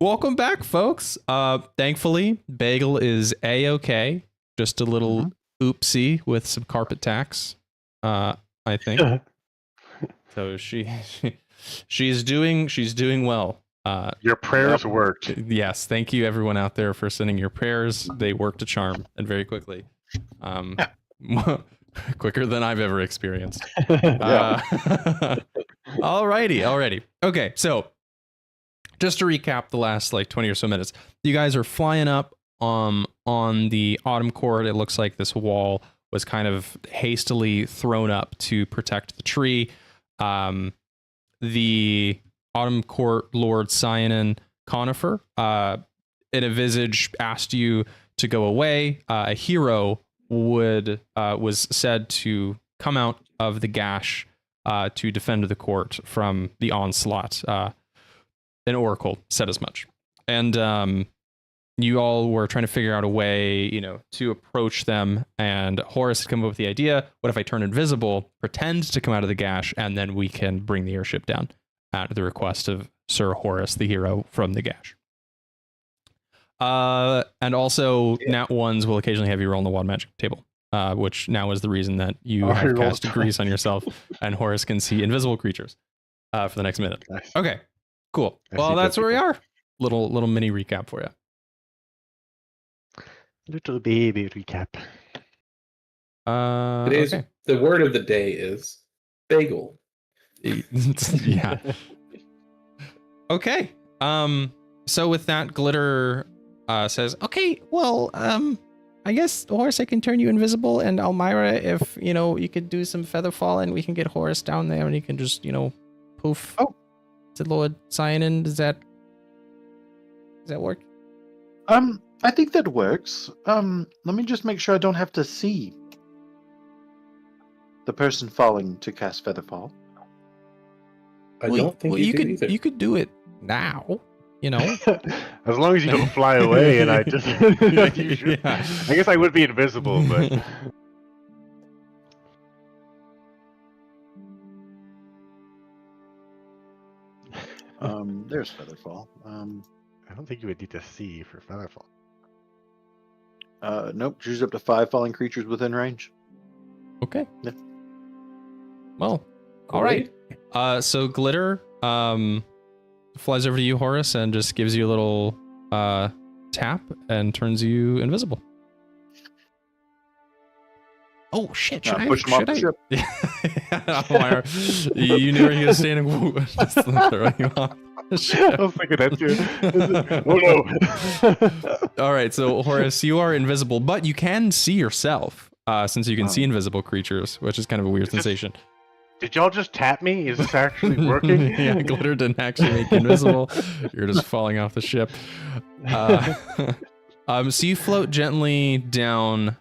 Welcome back, folks. Thankfully, Bagel is A-okay. Just a little oopsie with some carpet tacks, I think. So she's doing well. Your prayers worked. Yes, thank you everyone out there for sending your prayers. They worked a charm, and very quickly. Quicker than I've ever experienced. Alrighty. Okay, so just to recap the last like 20 or so minutes, you guys are flying up on the Autumn Court. It looks like this wall was kind of hastily thrown up to protect the tree. The Autumn Court Lord Cyanan Conifer in a visage asked you to go away. A hero was said to come out of the gash to defend the court from the onslaught. An oracle said as much. And you all were trying to figure out a way, to approach them. And Horace had come up with the idea, what if I turn invisible, pretend to come out of the gash, and then we can bring the airship down at the request of Sir Horace, the hero from the gash. And also, Nat ones will occasionally have you roll on the wild magic table, which now is the reason that you have cast grease on yourself, and Horace can see invisible creatures for the next minute. Nice. Okay, cool. Well, that's where we are. Little mini recap for you. Little baby recap. Today's the word of the day is bagel. Yeah. Okay. So with that, Glitter says, okay, well, I guess Horace, I can turn you invisible, and Almyre, if you could do some feather fall, and we can get Horace down there, and he can just poof. Oh, to Lord Cyanan. Does that work? I think that works. Let me just make sure I don't have to see the person falling to cast Featherfall. I don't think you do either. You could do it now, As long as you don't fly away, and I just, Yeah. I guess I would be invisible, but There's Featherfall. I don't think you would need to see for Featherfall. Nope. Choose up to 5 falling creatures within range. Okay. Yeah. Well, all right. So Glitter flies over to you, Horace, and just gives you a little tap and turns you invisible. Oh shit! Should I push him off the ship? Almyre, you knew where he was standing. Just throw you off the ship. I was thinking that too. Oh no! All right, so Horace, you are invisible, but you can see yourself since you can see invisible creatures, which is kind of a weird sensation. Did y'all just tap me? Is this actually working? Yeah, Glitter didn't actually make you invisible. You're just falling off the ship. So you float gently down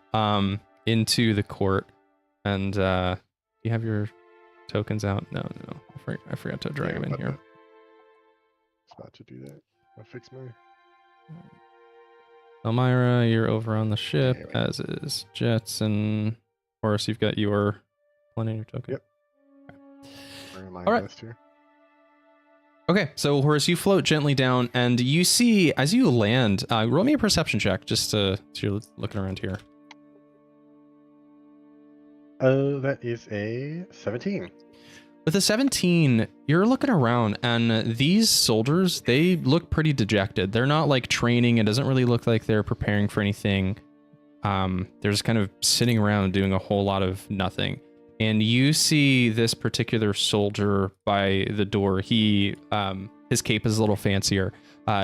into the court, and you have your tokens out. No. I forgot to drag them in here. I was about to do that. I'll fix my... Almyre, you're over on the ship, as is Jeatz, and Horace, you've got your plenty of your token. Yep. My all right. list here. Okay, so Horace, you float gently down, and you see, as you land, roll me a perception check, just so you're looking around here. That is a 17. With a 17, you're looking around, and these soldiers, they look pretty dejected. They're not like training. It doesn't really look like they're preparing for anything. They're just kind of sitting around doing a whole lot of nothing. And you see this particular soldier by the door. He, his cape is a little fancier.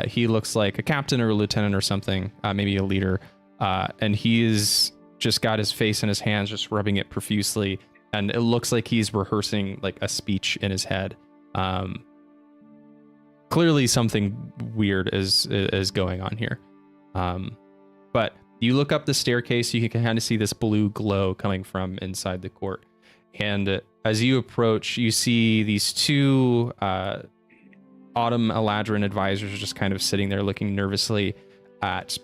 He looks like a captain or a lieutenant or something, maybe a leader. And he's just got his face in his hands, just rubbing it profusely. And it looks like he's rehearsing like a speech in his head. Clearly something weird is going on here. But you look up the staircase, you can kind of see this blue glow coming from inside the court. And as you approach, you see these two Autumn Eladrin advisors just kind of sitting there looking nervously at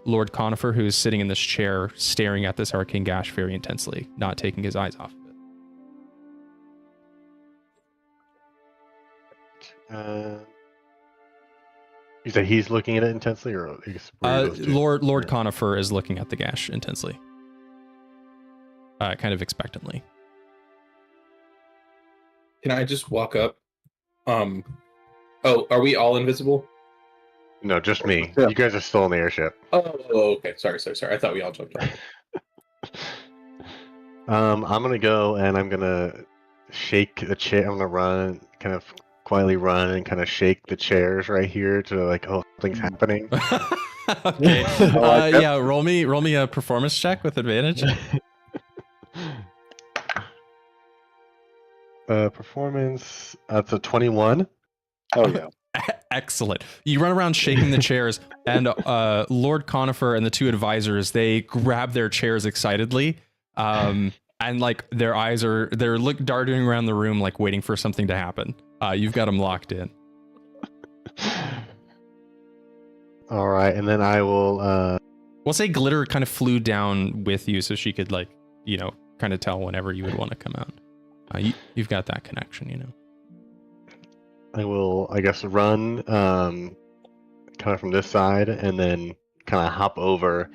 Lord Conifer, who is sitting in this chair staring at this arcane gash very intensely, not taking his eyes off of it. You say he's looking at it intensely, or Lord Conifer is looking at the gash intensely, kind of expectantly. Can I just walk up? Oh, are we all invisible? No, just me. Yeah. You guys are still in the airship. Oh, okay. Sorry. I thought we all jumped off. I'm gonna go and I'm gonna shake the chair. I'm gonna run, kind of quietly run and kind of shake the chairs right here to like, oh, something's happening. Okay. like that. Yeah. Roll me a performance check with advantage. Performance. That's a 21. Oh yeah. Excellent. You run around shaking the chairs, and Lord Conifer and the two advisors, they grab their chairs excitedly, and like they're darting around the room like waiting for something to happen. You've got them locked in. All right, and then I will. We'll say Glitter kind of flew down with you, so she could like kind of tell whenever you would want to come out. You've got that connection, I will, I guess, run kind of from this side and then kind of hop over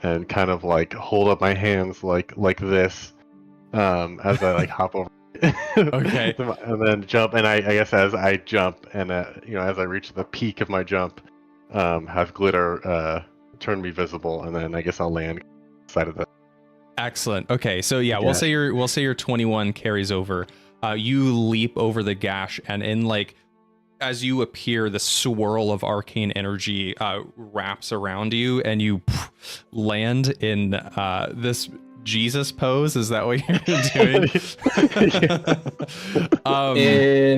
and kind of like hold up my hands like this as I like hop over. Okay. And then jump, and I guess as I jump and as I reach the peak of my jump, have Glitter turn me visible, and then I guess I'll land side of the. Excellent. Okay, so yeah, we'll say your 21 carries over. You leap over the gash, and in like as you appear, the swirl of arcane energy wraps around you, and you land in this Jesus pose. Is that what you're doing?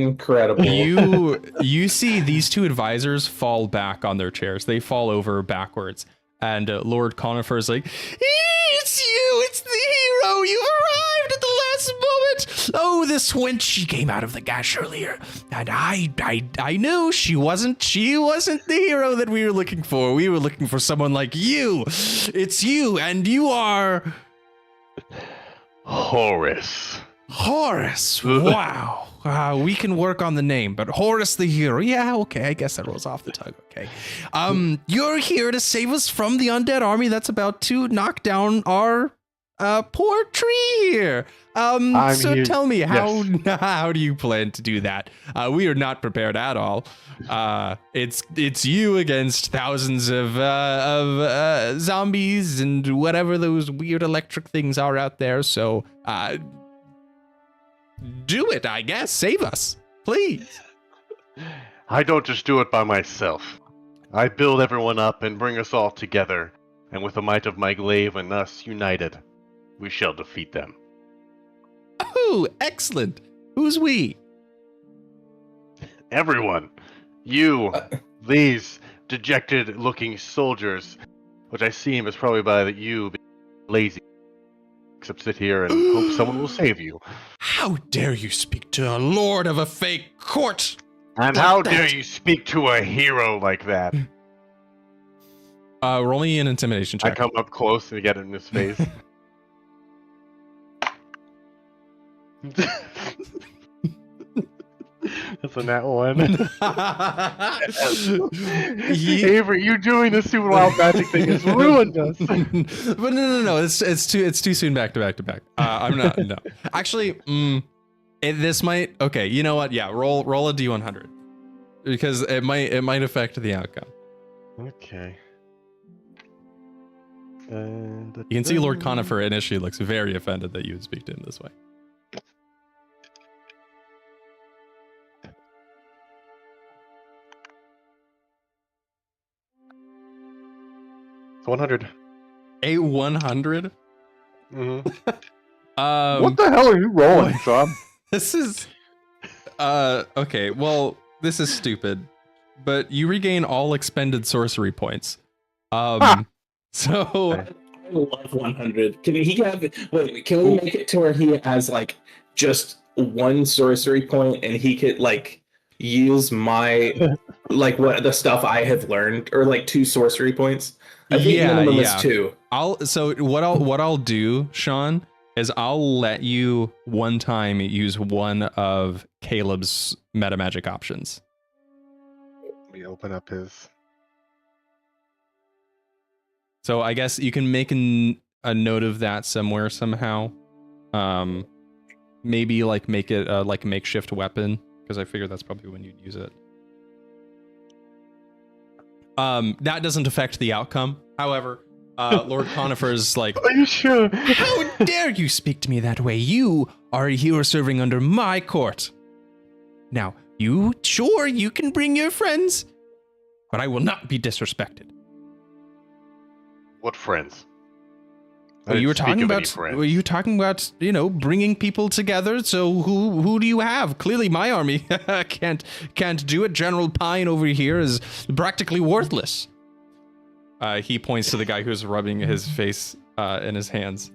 Incredible. You see these two advisors fall back on their chairs. They fall over backwards, and Lord Conifer is like, "It's you! It's the hero! You've arrived at the last moment! Oh, this wench, she came out of the gash earlier, and I knew she wasn't the hero that we were looking for. We were looking for someone like you. It's you, and you are Horace. Horace. Wow. We can work on the name, but Horace the hero. Yeah, okay. I guess that rolls off the tongue. Okay. You're here to save us from the undead army that's about to knock down our poor tree here. So here. tell me, Yes. how do you plan to do that? We are not prepared at all. It's you against thousands of zombies and whatever those weird electric things are out there. So do it, I guess. Save us, please. I don't just do it by myself. I build everyone up and bring us all together, and with the might of my glaive and us united, we shall defeat them. Oh, excellent. Who's we? Everyone. You, these dejected-looking soldiers, which I seem is probably by that you being lazy, except sit here and hope someone will save you. How dare you speak to a lord of a fake court? And Like how that. dare you speak to a hero like that? Roll me an intimidation I check. come up close and get in his face. That's a nat one. Avery, you doing this super wild magic thing has ruined us. But no. It's too soon back to back. I'm not. No, actually, this might. Okay, you know what? Yeah, roll a d100 because it might affect the outcome. Okay. You can see Lord Conifer initially looks very offended that you would speak to him this way. It's 100. A 100. What the hell are you rolling, Sean? This is okay. Well, this is stupid, but you regain all expended sorcery points. So I love 100. Can he have? Wait, can we make it to where he has like just one sorcery point, and he could like use my like what the stuff I have learned, or like 2 sorcery points? I think minimum is 2. What I'll do, Sean, is I'll let you one time use one of Caleb's meta magic options. Let me open up his. So I guess you can make a note of that somewhere somehow. Maybe like make it like a makeshift weapon, because I figure that's probably when you'd use it. That doesn't affect the outcome. However, Lord Conifer is like, Are you sure? how dare you speak to me that way? You are a hero serving under my court. Now, you can bring your friends, but I will not be disrespected. What friends? Well, you were talking about, bringing people together. So who do you have? Clearly, my army can't do it. General Pine over here is practically worthless. He points to the guy who's rubbing his face in his hands.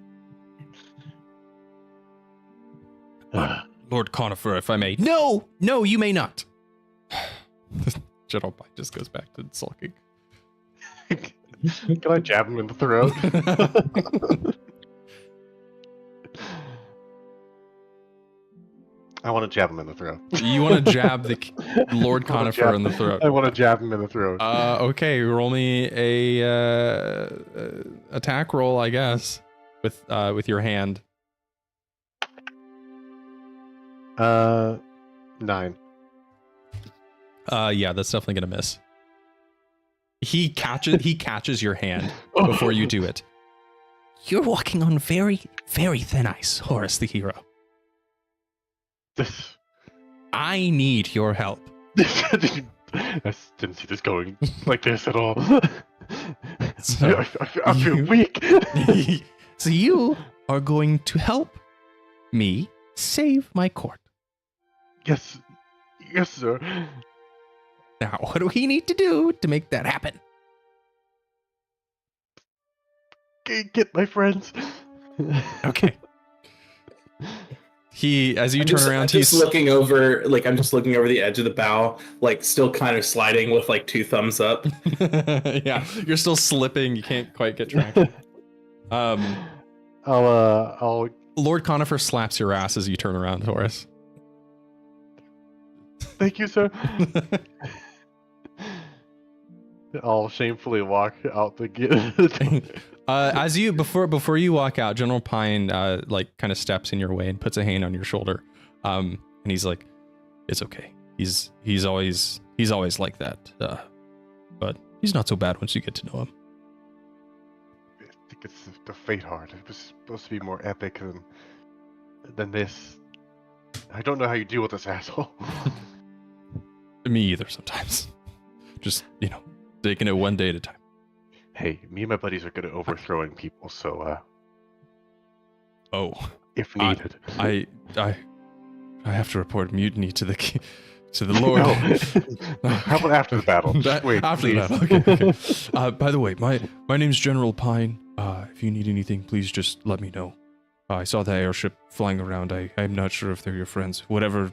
Lord Conifer, if I may. No, you may not. General Pine just goes back to sulking. Can I jab him in the throat? I want to jab him in the throat. You want to jab the Lord Conifer in the throat? I want to jab him in the throat. Okay, roll me a attack roll, I guess, with your hand. 9. Yeah, that's definitely gonna miss. He catches your hand before you do it. You're walking on very, very thin ice, Horace the hero. I need your help. I didn't see this going like this at all. So I feel weak. So you are going to help me save my court. Yes, sir. Now, what do we need to do to make that happen? Get my friends. Okay. As you turn around, he's looking over, I'm just looking over the edge of the bow, still kind of sliding with 2 thumbs up. Yeah, you're still slipping. You can't quite get track. I'll. Lord Conifer slaps your ass as you turn around, Horace. Thank you, sir. I'll shamefully walk out the gate. As you before you walk out, General Pine kind of steps in your way and puts a hand on your shoulder, and he's like, "It's okay. He's always like that, but he's not so bad once you get to know him." I think it's the fate heart. It was supposed to be more epic than this. I don't know how you deal with this asshole. Me either. Sometimes, just taking it one day at a time. Hey, me and my buddies are good at overthrowing people, so if needed. I have to report mutiny to the Lord. No. How about after the battle? Wait, after the battle. Okay. By the way, my name's General Pine. If you need anything, please just let me know. I saw that airship flying around. I'm not sure if they're your friends. Whatever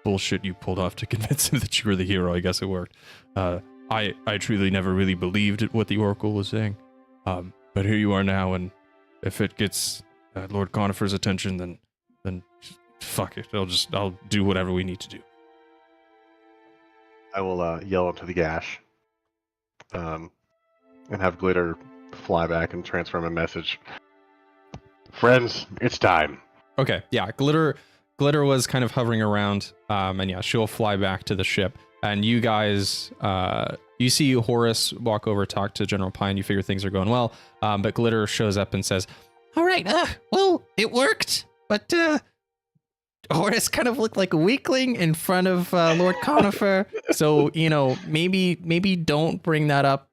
bullshit you pulled off to convince him that you were the hero, I guess it worked. I truly never really believed what the Oracle was saying. But here you are now, and if it gets Lord Conifer's attention, then fuck it. I'll do whatever we need to do. I will yell into the gash, and have Glitter fly back and transfer my message. Friends, it's time. Okay, yeah. Glitter was kind of hovering around, and yeah, she'll fly back to the ship. And you guys, you see Horace walk over, talk to General Pine. You figure things are going well, but Glitter shows up and says, "All right, well, it worked, but Horace kind of looked like a weakling in front of Lord Conifer. So maybe don't bring that up.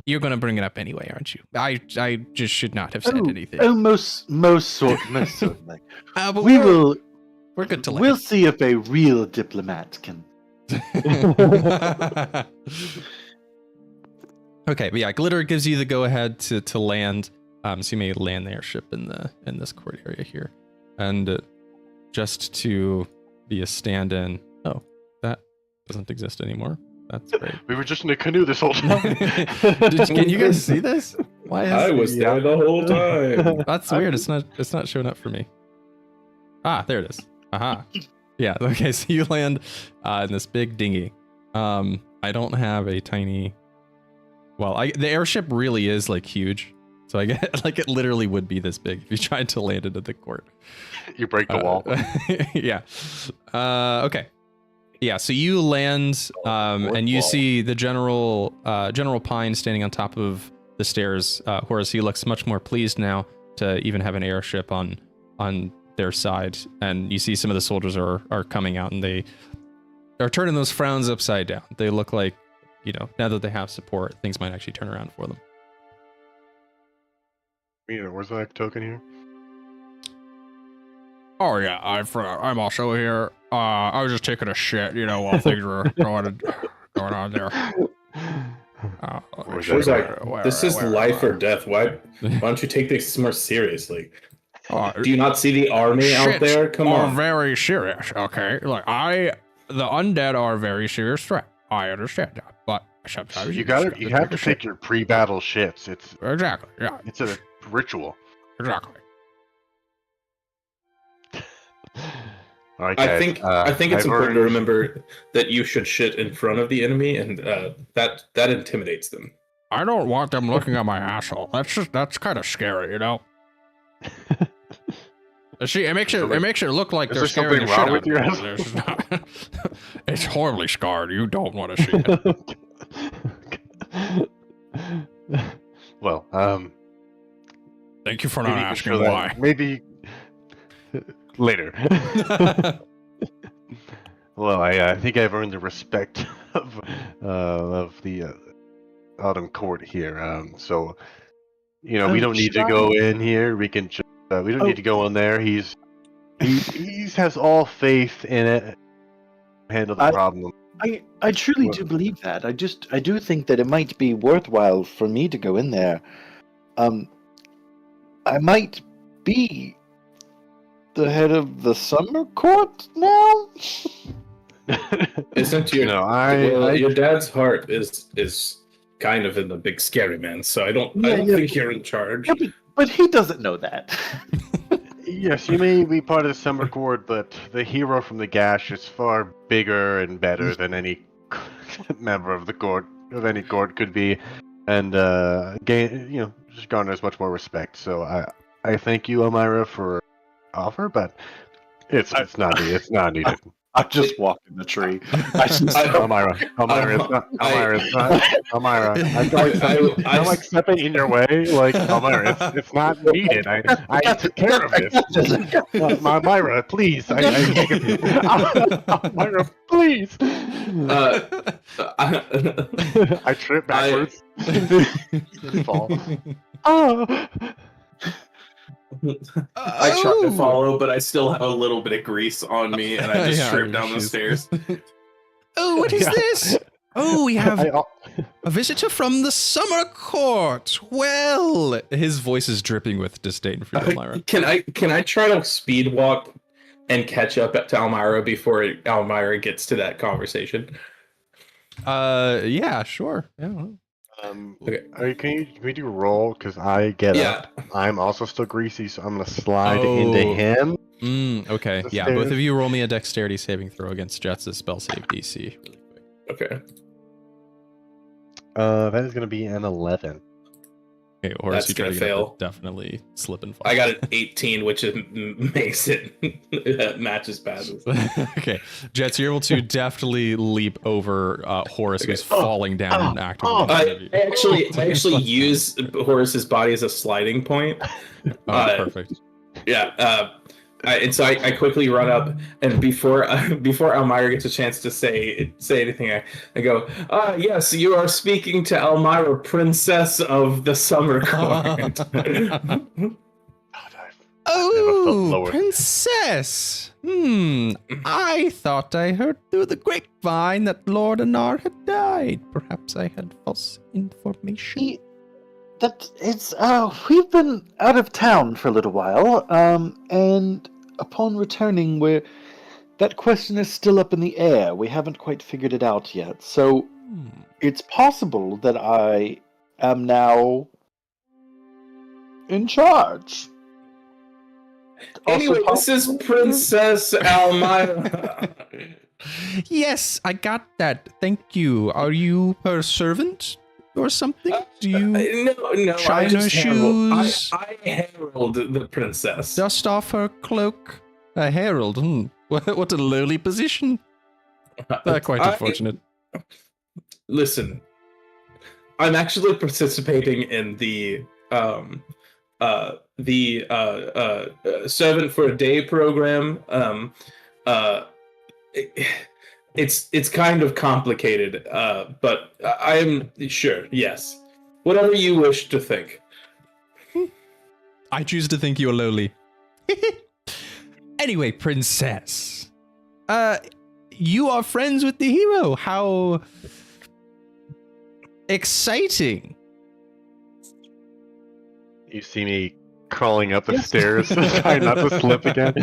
You're going to bring it up anyway, aren't you? I just should not have said anything. Oh, most certainly. But we're good to We'll see if a real diplomat can. Okay, but yeah, Glitter gives you the go ahead to land. So you may land the airship in this court area here, and just to be a stand-in. Oh, that doesn't exist anymore. That's great. We were just in a canoe this whole time. Can you guys see this? Why is I was there the whole time. That's weird. It's not showing up for me. Ah, there it is. Aha. Yeah. Okay. So you land in this big dinghy. I don't have a tiny Well, the airship really is like huge. So I get like it literally would be this big if you tried to land it at the court. You break the wall. Yeah. Okay. Yeah. So you land, and you see the General Pine standing on top of the stairs. Horace, he looks much more pleased now to even have an airship on their side, and you see some of the soldiers are coming out, and they are turning those frowns upside down. They look like, now that they have support, things might actually turn around for them. Where's the token here? Oh yeah, I'm also here. I was just taking a shit, while things were going on there. This is life or death. Why don't you take this more seriously? Do you not see the army out there? Come on. Very serious. Okay, the undead are a very serious threat. I understand that, but sometimes you have to take your pre-battle shits. It's exactly, yeah. It's a ritual. Exactly. All right, guys, I think it's important to remember that you should shit in front of the enemy, and that intimidates them. I don't want them looking at my asshole. That's kind of scary, See, it makes it look like they're scaring the shit out of you. It's horribly scarred. You don't want to see it. Well, thank you for not asking why. Maybe later. Well, I think I've earned the respect of the Autumn Court here. So, we don't need to go in here. We can. We don't need to go in there. He has all faith in it. Handle the problem. I truly do believe that. I do think that it might be worthwhile for me to go in there. I might be the head of the Summer Court now. Isn't your dad's heart is kind of in the big scary man, so I don't think you're in charge. Yeah, but he doesn't know that. Yes, you may be part of the Summer Court, but the hero from the Gash is far bigger and better than any member of the court any court could be, and just garners much more respect. So I thank you, Almyre, for offer, but it's not needed. I just walked in the tree. Almyre, I'm like stepping in your way, like Almyre, it's not needed. I took care of this. Almyre, please. Almyre, please. I trip backwards. Fall. Oh. I tried to follow, but I still have a little bit of grease on me, and I just tripped down the stairs. Oh, what is this? Oh, we have a visitor from the Summer Court. Well, his voice is dripping with disdain for Almyre. Can I try to speed walk and catch up to Almyre before Almyre gets to that conversation? Yeah, sure. Yeah. Okay. Can we do a roll? Because I get up. I'm also still greasy, so I'm gonna slide into him. Okay. Yeah. Both of you roll me a dexterity saving throw against Jeatz' spell save DC. Really quick. Okay. That is gonna be an 11. Okay, Horace, that's gonna fail. Definitely slip and fall. I got an 18, which makes it matches passes. Okay, Jeatz, you're able to deftly leap over Horace, who's falling down and actively. I actually use Horace's body as a sliding point. Perfect. Yeah. And so I quickly run up, and before Almyre gets a chance to say anything, I go, yes, you are speaking to Almyre, Princess of the Summer Court. Oh, Princess! I thought I heard through the grapevine that Lord Anar had died. Perhaps I had false information. We've been out of town for a little while, and upon returning, that question is still up in the air. We haven't quite figured it out yet. So it's possible that I am now in charge. Anyway, this is Princess Almyre. Yes, I got that. Thank you. Are you her servant? or something? Do you No. China shoes? I herald the princess. dust off her cloak? A herald? What a lowly position. Quite unfortunate. Listen, I'm actually participating in the servant for a day program. It's kind of complicated, but I am sure. Yes, whatever you wish to think. I choose to think you're lowly. Anyway, princess. You are friends with the hero. How exciting. You see me crawling up the stairs, trying not to slip again.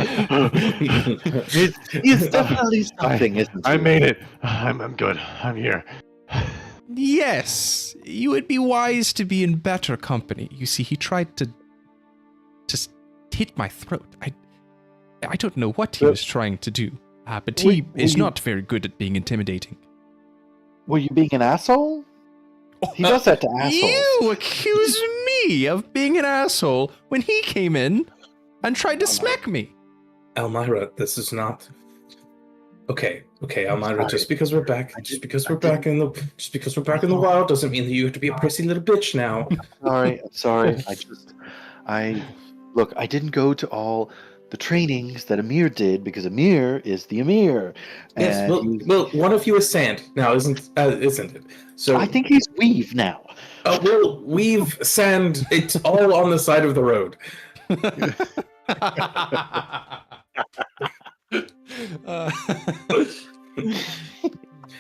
It's definitely something, isn't it? I made it. I'm good. I'm here. Yes, you would be wise to be in better company. You see, he tried to just hit my throat. I don't know what he was trying to do, but he is not very good at being intimidating. Were you being an asshole? He does that to assholes. You accuse me of being an asshole when he came in and tried to smack me. Almyre, this is not okay. Almyre, just because we're back in the wild doesn't mean that you have to be a prissy little bitch now. I'm sorry. Look, I didn't go to all the trainings that Amir did because Amir is the Amir. Yes, well, one of you is sand now, isn't it? So I think he's weave now. Well, weave sand. It's all on the side of the road.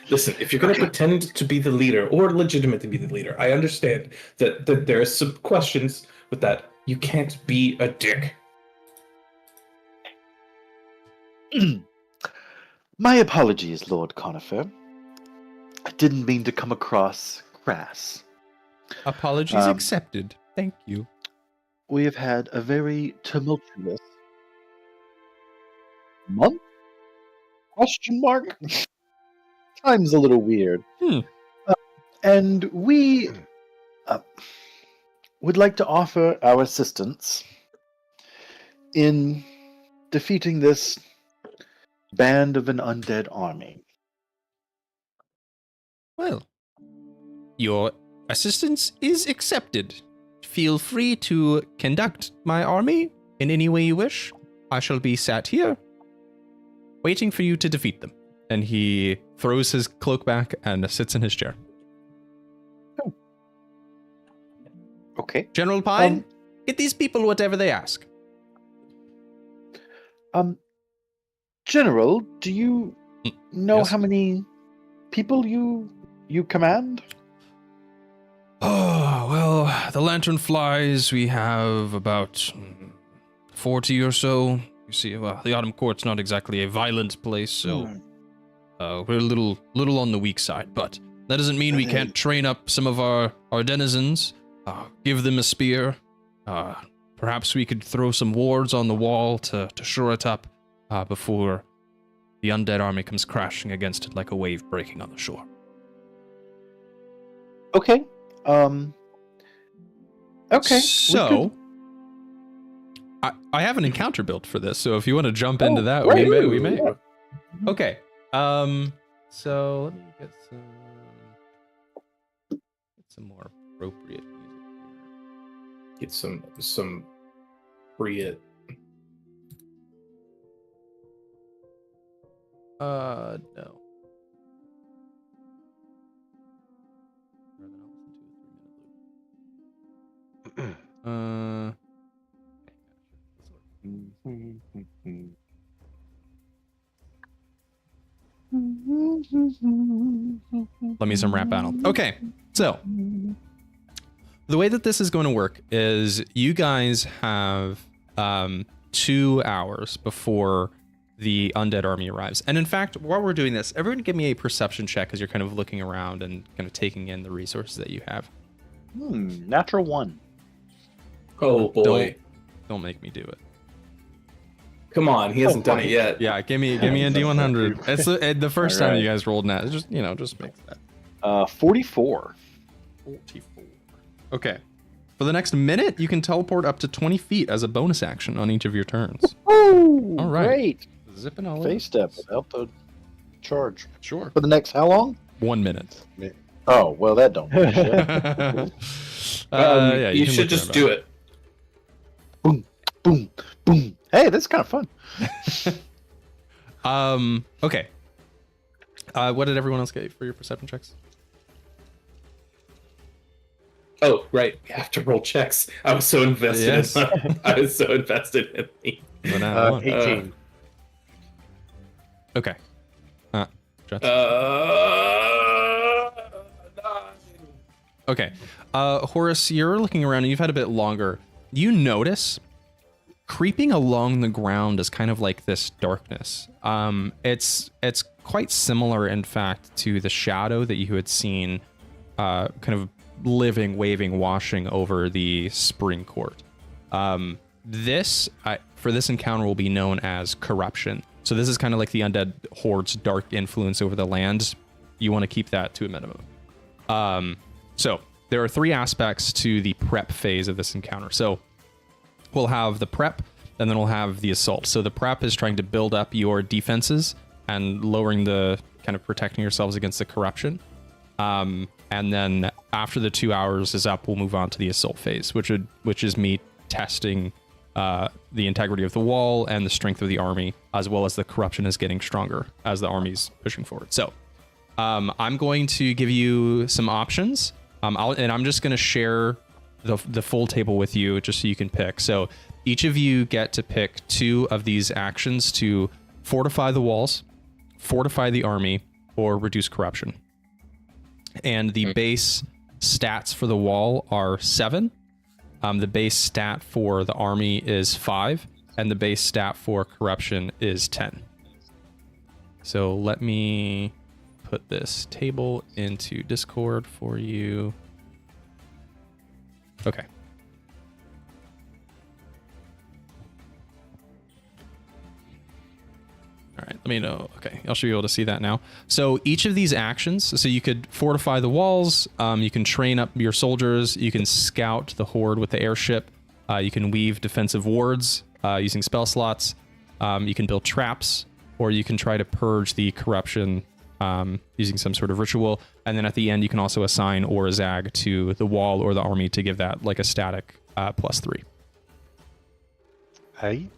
Listen, if you're going to pretend to be the leader or legitimate to be the leader, I understand that there are some questions with that. You can't be a dick. My apologies, Lord Conifer. I didn't mean to come across crass. Apologies accepted. Thank you. We have had a very tumultuous month? Question mark? Time's a little weird. And we would like to offer our assistance in defeating this band of an undead army. Well, your assistance is accepted. Feel free to conduct my army in any way you wish. I shall be sat here, waiting for you to defeat them. And he throws his cloak back and sits in his chair. Oh. Okay. General Pine, get these people whatever they ask. General, do you know yes? how many people you command? Oh, well, the Lanternflies, we have about 40 or so. You see, well, the Autumn Court's not exactly a violent place, so we're a little on the weak side. But that doesn't mean we can't train up some of our denizens, give them a spear. Perhaps we could throw some wards on the wall to shore it up before the undead army comes crashing against it like a wave breaking on the shore. Okay. Okay. So, I have an encounter built for this, so if you want to jump into that, we may. Yeah. Okay. So let me get some more appropriate music. Get some Bria. No. Let me some rap battle. Okay, so the way that this is going to work is you guys have 2 hours before the undead army arrives. And in fact, while we're doing this, everyone give me a perception check as you're kind of looking around and kind of taking in the resources that you have. Natural 1. Oh boy. Don't make me do it. Come on, he hasn't done it yet. Yeah, give me a D100. It's the first time you guys rolled that. Just make that. 44. 44. Okay. For the next minute, you can teleport up to 20 feet as a bonus action on each of your turns. Oh, All right. Great. Zipping all Face step without the charge. Sure. For the next how long? 1 minute. Oh, well, that don't mean shit. Yeah, you can should look just that do up. it. Boom, boom, boom. Hey, that's kind of fun. Okay. What did everyone else get for your perception checks? Oh, right. We have to roll checks. I was so invested Yes. in I was so invested in me. 18. Okay. Jeatz? 9. Okay. Horace, you're looking around and you've had a bit longer. You notice creeping along the ground is kind of like this darkness. It's quite similar, in fact, to the shadow that you had seen kind of living, waving, washing over the spring court. This, for this encounter, will be known as corruption. So this is kind of like the undead horde's dark influence over the land. You want to keep that to a minimum. So there are 3 aspects to the prep phase of this encounter. So we'll have the prep, and then we'll have the assault. So the prep is trying to build up your defenses and lowering the kind of protecting yourselves against the corruption. And then after the 2 hours is up, we'll move on to the assault phase, which is me testing the integrity of the wall and the strength of the army, as well as the corruption is getting stronger as the army's pushing forward. So I'm going to give you some options, and I'm just going to share the full table with you just so you can pick. So each of you get to pick 2 of these actions to fortify the walls, fortify the army, or reduce corruption. And the base stats for the wall are 7. The base stat for the army is 5, and the base stat for corruption is 10. So let me put this table into Discord for you. Okay. All right, let me know. Okay, I should be able to see that now. So each of these actions, so you could fortify the walls, you can train up your soldiers, you can scout the horde with the airship, you can weave defensive wards using spell slots, you can build traps, or you can try to purge the corruption using some sort of ritual. And then at the end, you can also assign or a zag to the wall or the army to give that like a static +3. Hey.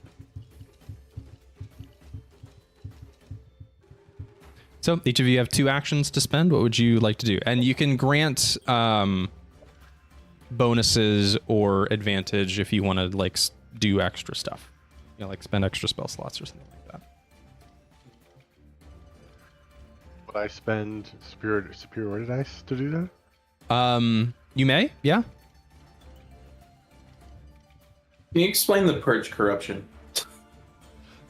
So each of you have 2 actions to spend. What would you like to do? And you can grant bonuses or advantage if you want to like do extra stuff. You know, like spend extra spell slots or something like that. Would I spend superiority dice to do that? You may, yeah. Can you explain the purge corruption?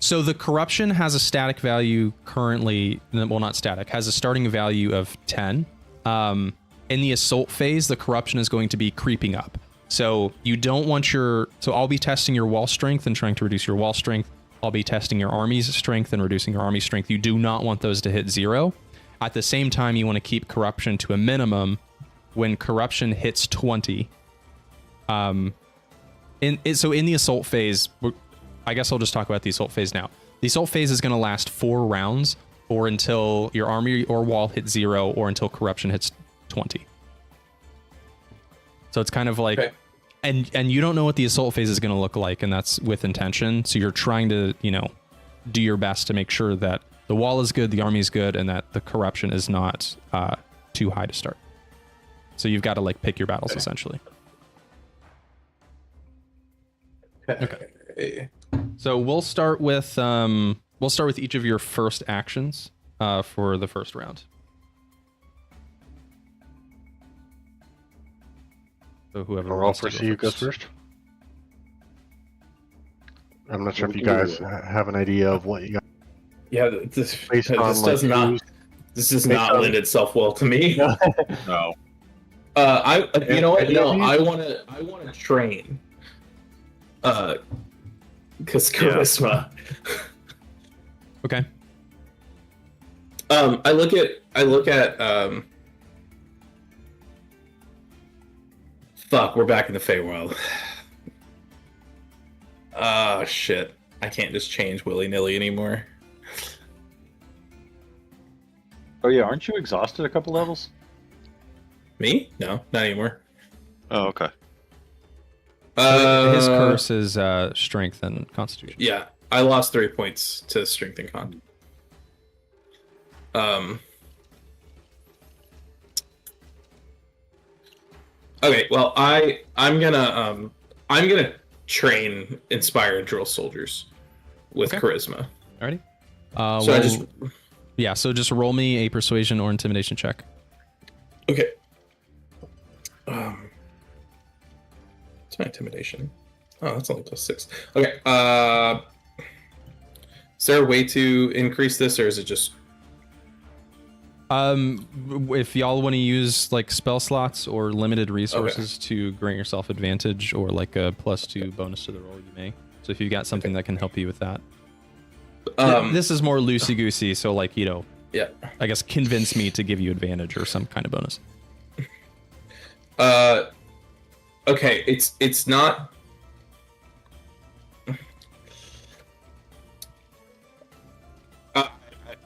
So the corruption has a static value currently, well, not static, has a starting value of 10. In the assault phase, the corruption is going to be creeping up. So you don't want so I'll be testing your wall strength and trying to reduce your wall strength. I'll be testing your army's strength and reducing your army strength. You do not want those to hit 0. At the same time, you want to keep corruption to a minimum. When corruption hits 20, so in the assault phase, I guess I'll just talk about the assault phase now. The assault phase is going to last 4 rounds, or until your army or wall hits 0, or until corruption hits 20. So it's kind of like, okay. and you don't know what the assault phase is going to look like, and that's with intention. So you're trying to, do your best to make sure that the wall is good, the army is good, and that the corruption is not too high to start. So you've got to like pick your battles essentially. Okay. So we'll start with each of your first actions for the first round. So whoever Or I'll wants to foresee who go goes first. first. I'm not sure if you guys have an idea of what you got. Yeah, this does not lend itself well to me. No. You know what? No, I want to train. Because charisma. Okay. I look at Fuck, we're back in the Feywild. Oh, shit. I can't just change willy-nilly anymore. Oh yeah, aren't you exhausted a couple levels? Me? No, not anymore. Oh, okay. His curse is strength and constitution. Yeah, I lost 3 points to strength and con. Okay, well, I'm gonna train, inspire, and drill soldiers with charisma. Alrighty. So just roll me a persuasion or intimidation check. Okay. It's my intimidation. Oh, that's only +6. Okay. Is there a way to increase this, or is it just? If y'all want to use like spell slots or limited resources to grant yourself advantage or like a +2 bonus to the roll, you may. So if you got something that can help you with that. This is more loosey goosey, so like, you know, yeah, I guess convince me to give you advantage or some kind of bonus. Okay, it's not.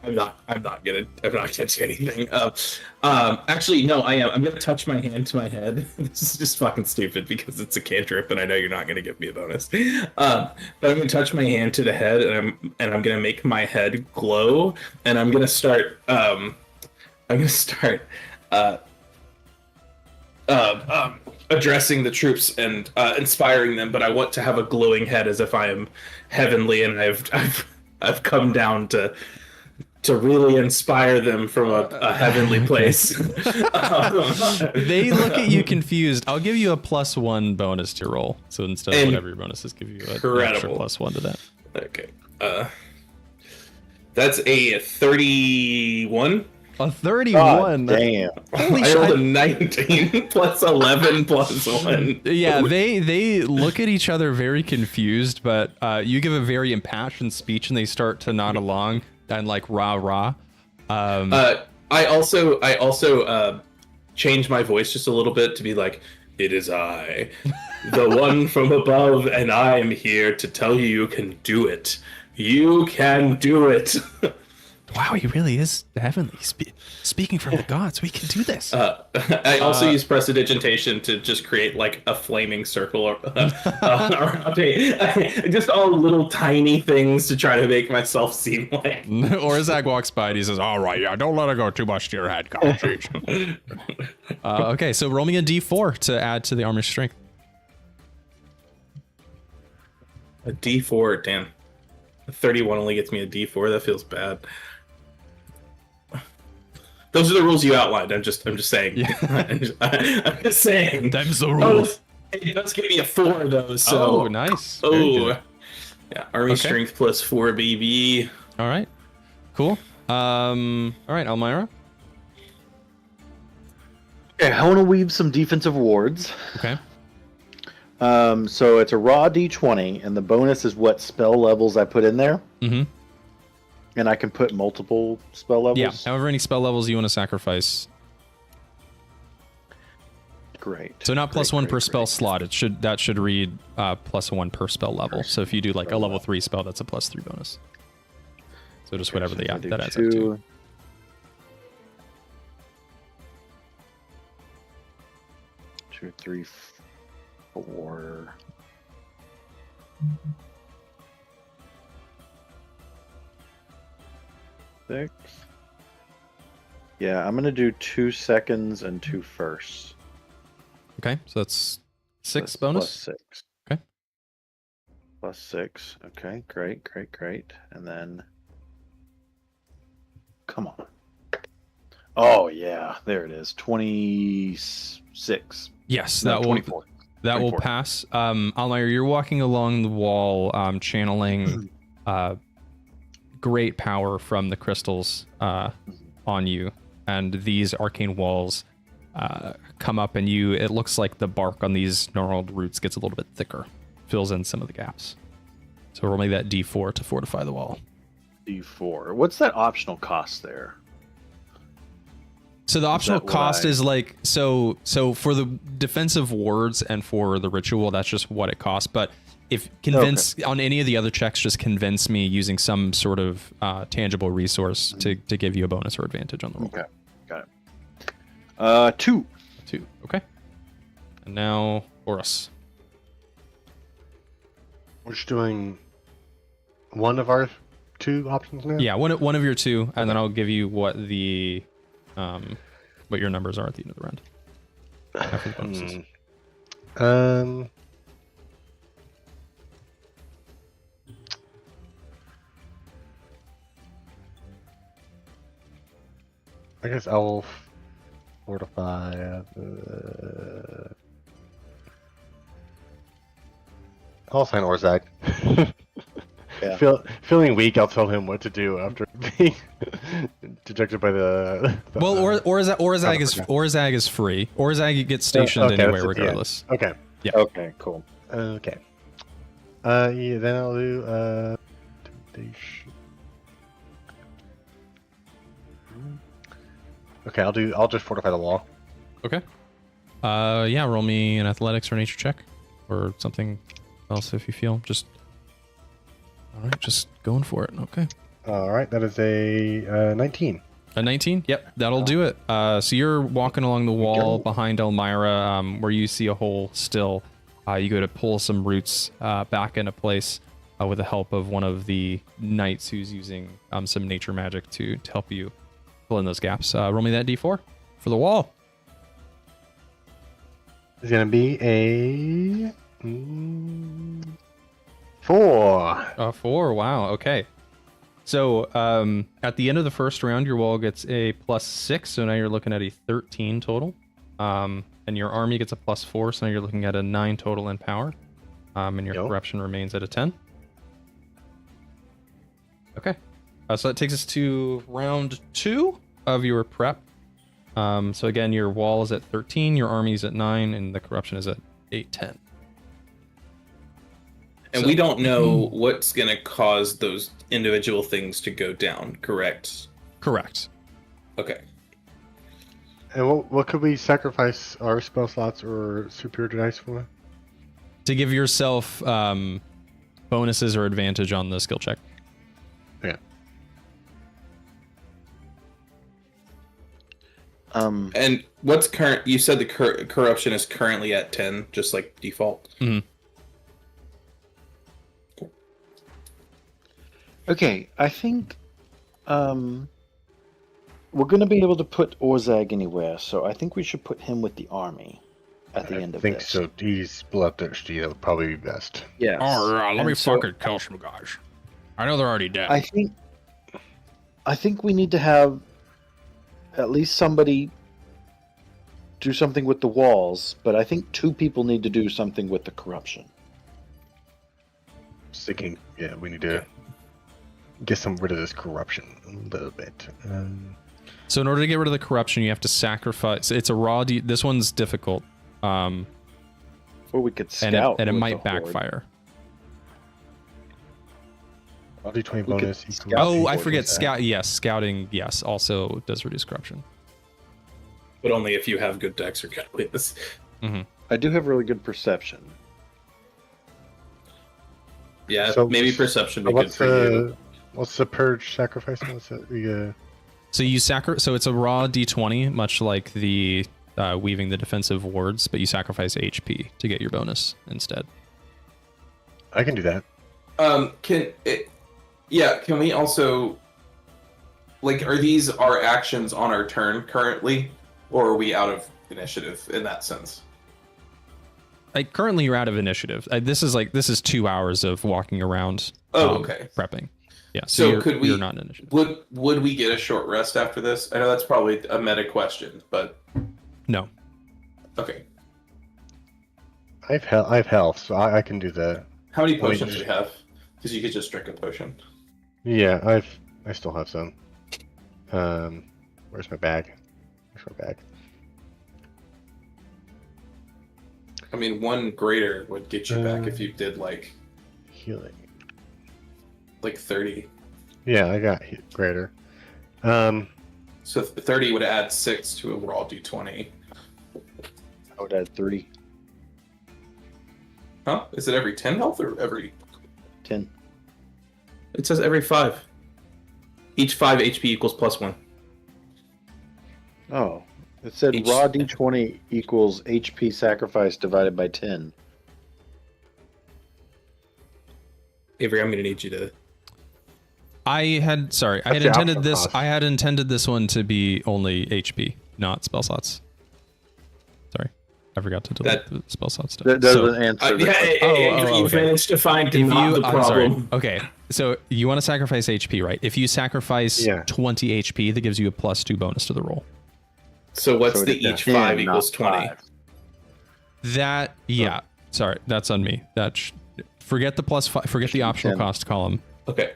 I'm not gonna touch anything. Actually, no, I am. I'm gonna touch my hand to my head. This is just fucking stupid because it's a cantrip, and I know you're not gonna give me a bonus. But I'm gonna touch my hand to the head, and I'm gonna make my head glow, and I'm gonna start. Addressing the troops and inspiring them, but I want to have a glowing head as if I am heavenly, and I've come down to really inspire them from a heavenly place. They look at you confused. I'll give you a +1 bonus to roll. So instead of whatever your bonuses, give you an extra +1 to that. Okay. That's a 31. A 31. God damn. Holy I rolled a 19 +11 +1. Yeah, they look at each other very confused, but you give a very impassioned speech and they start to nod along and like rah rah. I also changed my voice just a little bit to be like, "It is I, the one from above, and I am here to tell you you can do it. You can do it." Wow, he really is heavenly. Speaking from the gods, we can do this. I also use prestidigitation to just create like a flaming circle around me. Just all little tiny things to try to make myself seem like. Or Zag walks by and he says, "All right, yeah, don't let it go too much to your head, conversation." Okay, so roll me a D4 to add to the armor's strength. A D4, damn. A 31 only gets me a D4. That feels bad. Those are the rules you outlined. I'm just saying. Yeah. I'm just saying. Them's the rules. It does give me a 4 though. So. Oh, nice. Oh, yeah. Army strength +4, BB. All right. Cool. All right, Almyre. Okay, I want to weave some defensive wards. Okay. So it's a raw D20, and the bonus is what spell levels I put in there. Mm-hmm. And I can put multiple spell levels? Yeah, however many spell levels you want to sacrifice. Great. So not +1 per spell slot. That should read +1 per spell level. So if you do like a level 3 spell, that's a +3 bonus. So just whatever that adds up to. 2, 3, 4. Six. Yeah, I'm gonna do 2 seconds and 2 firsts. Okay, so that's 6 That's bonus. +6. Okay. +6. Okay, great. And then, come on. Oh yeah, there it is. 26. Yes, No, that will 24. that will pass. Almyre, you're walking along the wall, channeling great power from the crystals on you, and these arcane walls come up, and it looks like the bark on these gnarled roots gets a little bit thicker, fills in some of the gaps. So roll me that D4 to fortify the wall. D4. What's that optional cost there? So the optional that what cost I- is like so for the defensive wards and for the ritual, that's just what it costs. But if convince on any of the other checks, just convince me using some sort of tangible resource to give you a bonus or advantage on the roll. Okay, got it. 2. 2. Okay. And now Horace. We're just doing one of our 2 options now? Yeah, one of your 2, and then I'll give you what the what your numbers are at the end of the round. After the bonuses. I guess I will fortify. I'll sign Orzag. Yeah. Feeling weak, I'll tell him what to do after being dejected by the. Well, Orzag is free. Orzag gets stationed okay, anyway, that's it, yeah. regardless. Okay. Yeah. Okay, cool. Okay. Yeah. Then I'll do temptation. Okay, I'll just fortify the wall. Okay. Yeah, roll me an athletics or nature check, or something else if you feel. All right, just going for it. Okay. All right, that is a 19. A 19? Yep, that'll do it. So you're walking along the wall behind Almyre, where you see a hole still. You go to pull some roots back into place with the help of one of the knights who's using some nature magic to help you fill in those gaps. Roll me that d4 for the wall. It's gonna be a 4. 4. Wow. Okay. So at the end of the first round, your wall gets a +6. So now you're looking at a 13 total. And your army gets a +4. So now you're looking at a 9 total in power. And your corruption remains at a 10. Okay. So that takes us to round 2 of your prep. So again, your wall is at 13, your army is at 9, and the corruption is at 8-10. And we don't know what's going to cause those individual things to go down, correct? Correct. Okay. And what could we sacrifice our spell slots or superior dice for? To give yourself bonuses or advantage on the skill check. Yeah. And what's current? You said the corruption is currently at 10, just like default. Mm-hmm. Okay, I think we're going to be able to put Orzag anywhere, so I think we should put him with the army at the end of this. I think so. He's bloodthirsty. That would probably be best. Yeah. Let me fucking kill some guys. I know they're already dead. I think we need to have at least somebody do something with the walls, but I think 2 people need to do something with the corruption. Thinking, yeah, we need to get rid of this corruption a little bit. So in order to get rid of the corruption, you have to sacrifice. It's a raw. This one's difficult. Or we could scout, and it with might the horde. backfire. I'll do 20 bonus. Oh, I forget. Scout. Yes, scouting. Yes, also does reduce corruption. But only if you have good dex or calculus. Mm-hmm. I do have really good perception. Yeah, So- maybe perception would be good What's for you. what's the purge sacrifice? What's it? So you So it's a raw d20, much like the weaving the defensive wards, but you sacrifice HP to get your bonus instead. I can do that. Can we also, like, are these our actions on our turn currently, or are we out of initiative in that sense? Like currently you're out of initiative. This is 2 hours of walking around. Okay. Prepping. Yeah. So you're not in initiative. Would we get a short rest after this? I know that's probably a meta question, but No. okay. I have health, so I can do that. How many potions do we have? Because you could just drink a potion. Yeah, I still have some. Where's my bag? I mean, 1 greater would get you back if you did like Healing. 30. Yeah, I got greater. So 30 would add 6 to overall d20. I would add 3. Huh? Is it every 10 health or every... 10. It says every 5. Each 5 HP equals +1. Oh. It said Each- raw d20 equals HP sacrifice divided by 10. Avery, I'm going to need you to... I had That's the intended optional this. cost. I had intended this one to be only HP, not spell slots. Sorry, I forgot to delete the spell slot stuff. That doesn't answer the question. You've okay. managed to find If not you, the I'm sorry. problem. Okay, so you want to sacrifice HP, right? If you sacrifice Yeah. 20 HP, that gives you a +2 bonus to the roll. So what's So the it's each 10, 5 not equals 20? 5. That sorry, that's on me. Forget the +5. Forget the optional 10. cost column. Okay.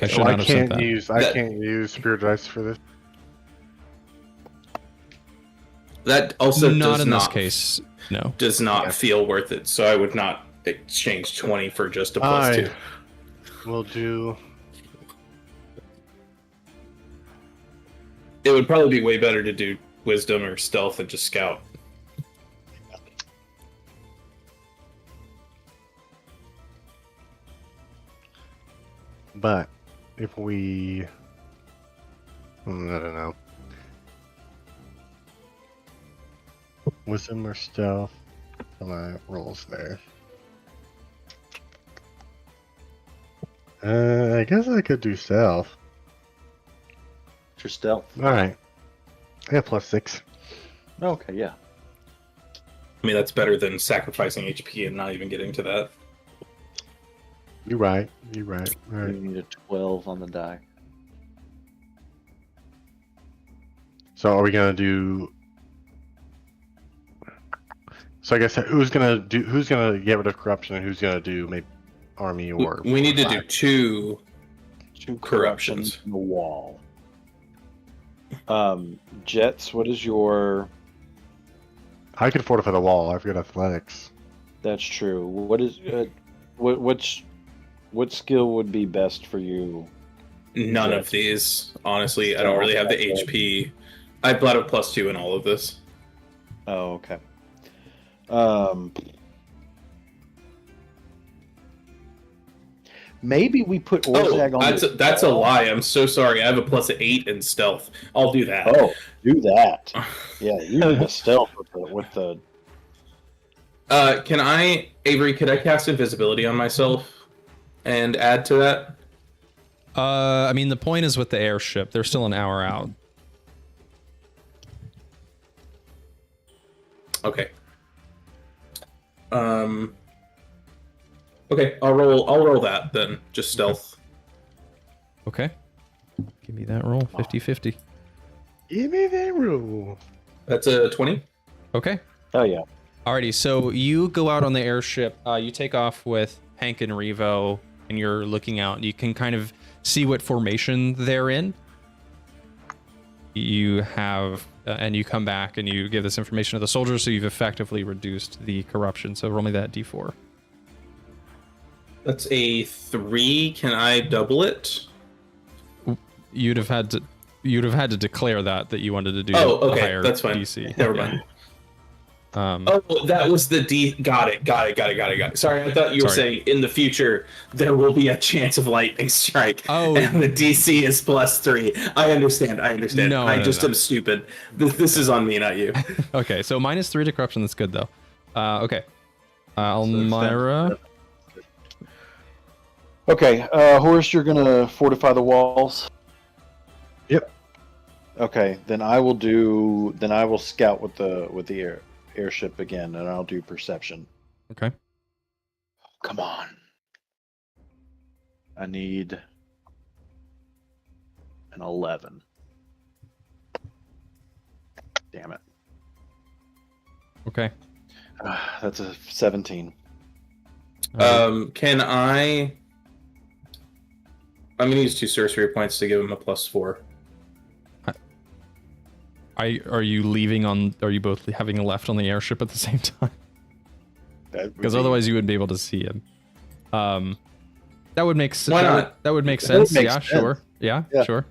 I should So not have sent that. I can't use Spirit Dice for this. That also Not does in this not, case. No. does not Yeah. feel worth it. So I would not exchange 20 for just a +2. We'll do. It would probably be way better to do wisdom or stealth and just scout. But if we, I don't know, wisdom or stealth, my rolls there. I guess I could do stealth. Your stealth. All right, I got +6. Okay, yeah. I mean, that's better than sacrificing HP and not even getting to that. You're right. You're right. All You right. need a 12 on the die. So are we gonna do? So I guess who's gonna get rid of corruption and who's gonna do maybe army or? We need to do 2. 2 Corruptions. in the wall. Jeatz, what is your... I could fortify the wall. I've got athletics. That's true. What is... what skill would be best for you? None of these. Honestly, I don't really have the HP. I bled a +2 in all of this. Oh, okay. Maybe we put Orzag on That's a lie. I'm so sorry. I have a +8 in stealth. I'll do that. Oh, do that. Yeah, you need the stealth with the... Can I, Avery, could I cast invisibility on myself and add to that? I mean, the point is with the airship. They're still an hour out. Okay. Okay, I'll roll that then. Just stealth. Okay. Give me that roll. 50-50. Give me that rule. That's a 20. Okay. Oh, yeah. Alrighty, so you go out on the airship. You take off with Hank and Revo, and you're looking out. You can kind of see what formation they're in. You have, and you come back and you give this information to the soldiers, so you've effectively reduced the corruption. So roll me that d4. That's a 3. Can I double it? You'd have had to declare that you wanted to do Oh, a okay, higher that's fine. DC. Never mind. Yeah. Oh, that was the D. Got it. Sorry, I thought you were Sorry. saying in the future there will be a chance of lightning strike. Oh. and the DC is +3. I understand. No, I no, just no. am stupid. This is on me, not you. Okay, so -3 to corruption. That's good though. Okay. Almyre. Okay, Horace, you're gonna fortify the walls? Yep. Okay, then I will scout with the airship again, and I'll do perception. Okay. Come on. I need an 11. Damn it. Okay. That's a 17. Can I? I'm gonna use 2 sorcery points to give him a +4. Are you leaving on? Are you both having left on the airship at the same time? Because otherwise you wouldn't be able to see him. That would make sense. Why not? That would make sense. make Yeah, sense. sure. Yeah, Yeah. sure.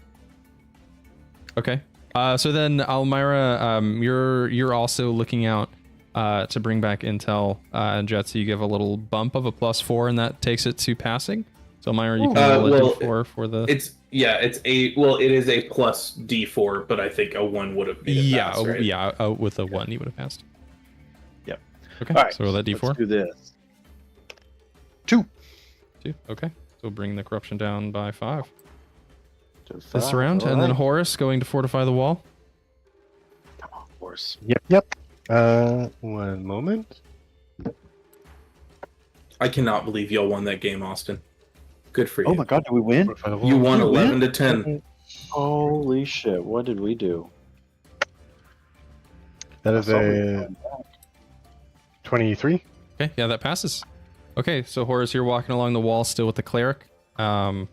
Okay. So then, Almyre, you're also looking out to bring back intel. Jeatz, you give a little bump of a +4, and that takes it to passing. So Almyre, you can roll a D4 for the. It is a plus D4, but I think a 1 would have been passed, right? With a 1 you would have passed. Yep. Okay. All right, so roll that D4. Let's do this. 2. 2. Okay. So bring the corruption down by 5. Just This 5. round, and then Horace going to fortify the wall. Come on, Horace. Yep. One moment. I cannot believe y'all won that game, Austin. Good for you. Oh my God, did we win? You won Did we 11 win? to 10. Holy shit! What did we do? That is a 23. Okay, yeah, that passes. Okay, so Horace, you're walking along the wall still with the cleric, or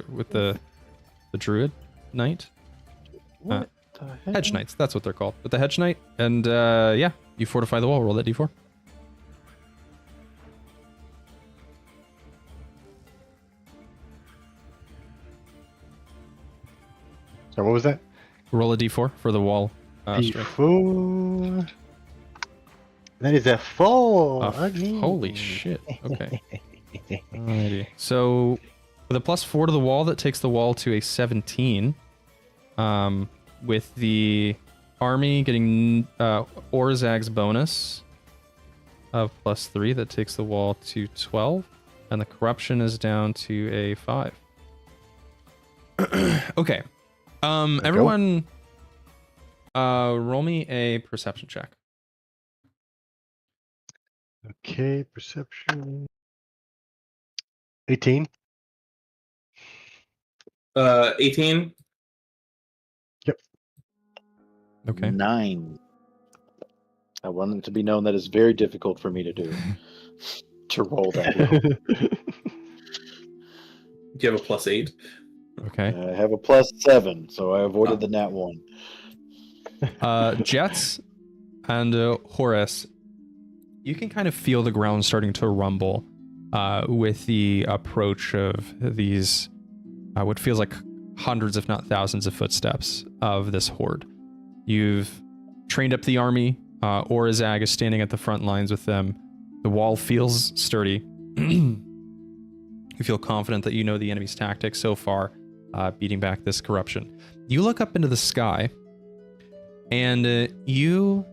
with the druid knight. What the hell? Hedge knights, that's what they're called. With the hedge knight, and yeah, you fortify the wall. Roll that d4. So what was that? Roll a d4 for the wall. Strength. D4. That is a 4. Again. Holy shit. Okay. Alrighty. So with a +4 to the wall, that takes the wall to a 17. With the army getting Orzag's bonus of +3, that takes the wall to 12, and the corruption is down to a 5. Okay. Everyone, roll me a perception check. Okay, perception. 18. 18. Okay. 9. I want it to be known that it's very difficult for me to do. To roll that low. Do you have a +8? Okay. I have a +7, so I avoided the nat 1. Jeatz and Horace, you can kind of feel the ground starting to rumble with the approach of these, what feels like hundreds, if not thousands, of footsteps of this horde. You've trained up the army. Orzag is standing at the front lines with them. The wall feels sturdy. You feel confident that you know the enemy's tactics so far, beating back this corruption. You look up into the sky, and you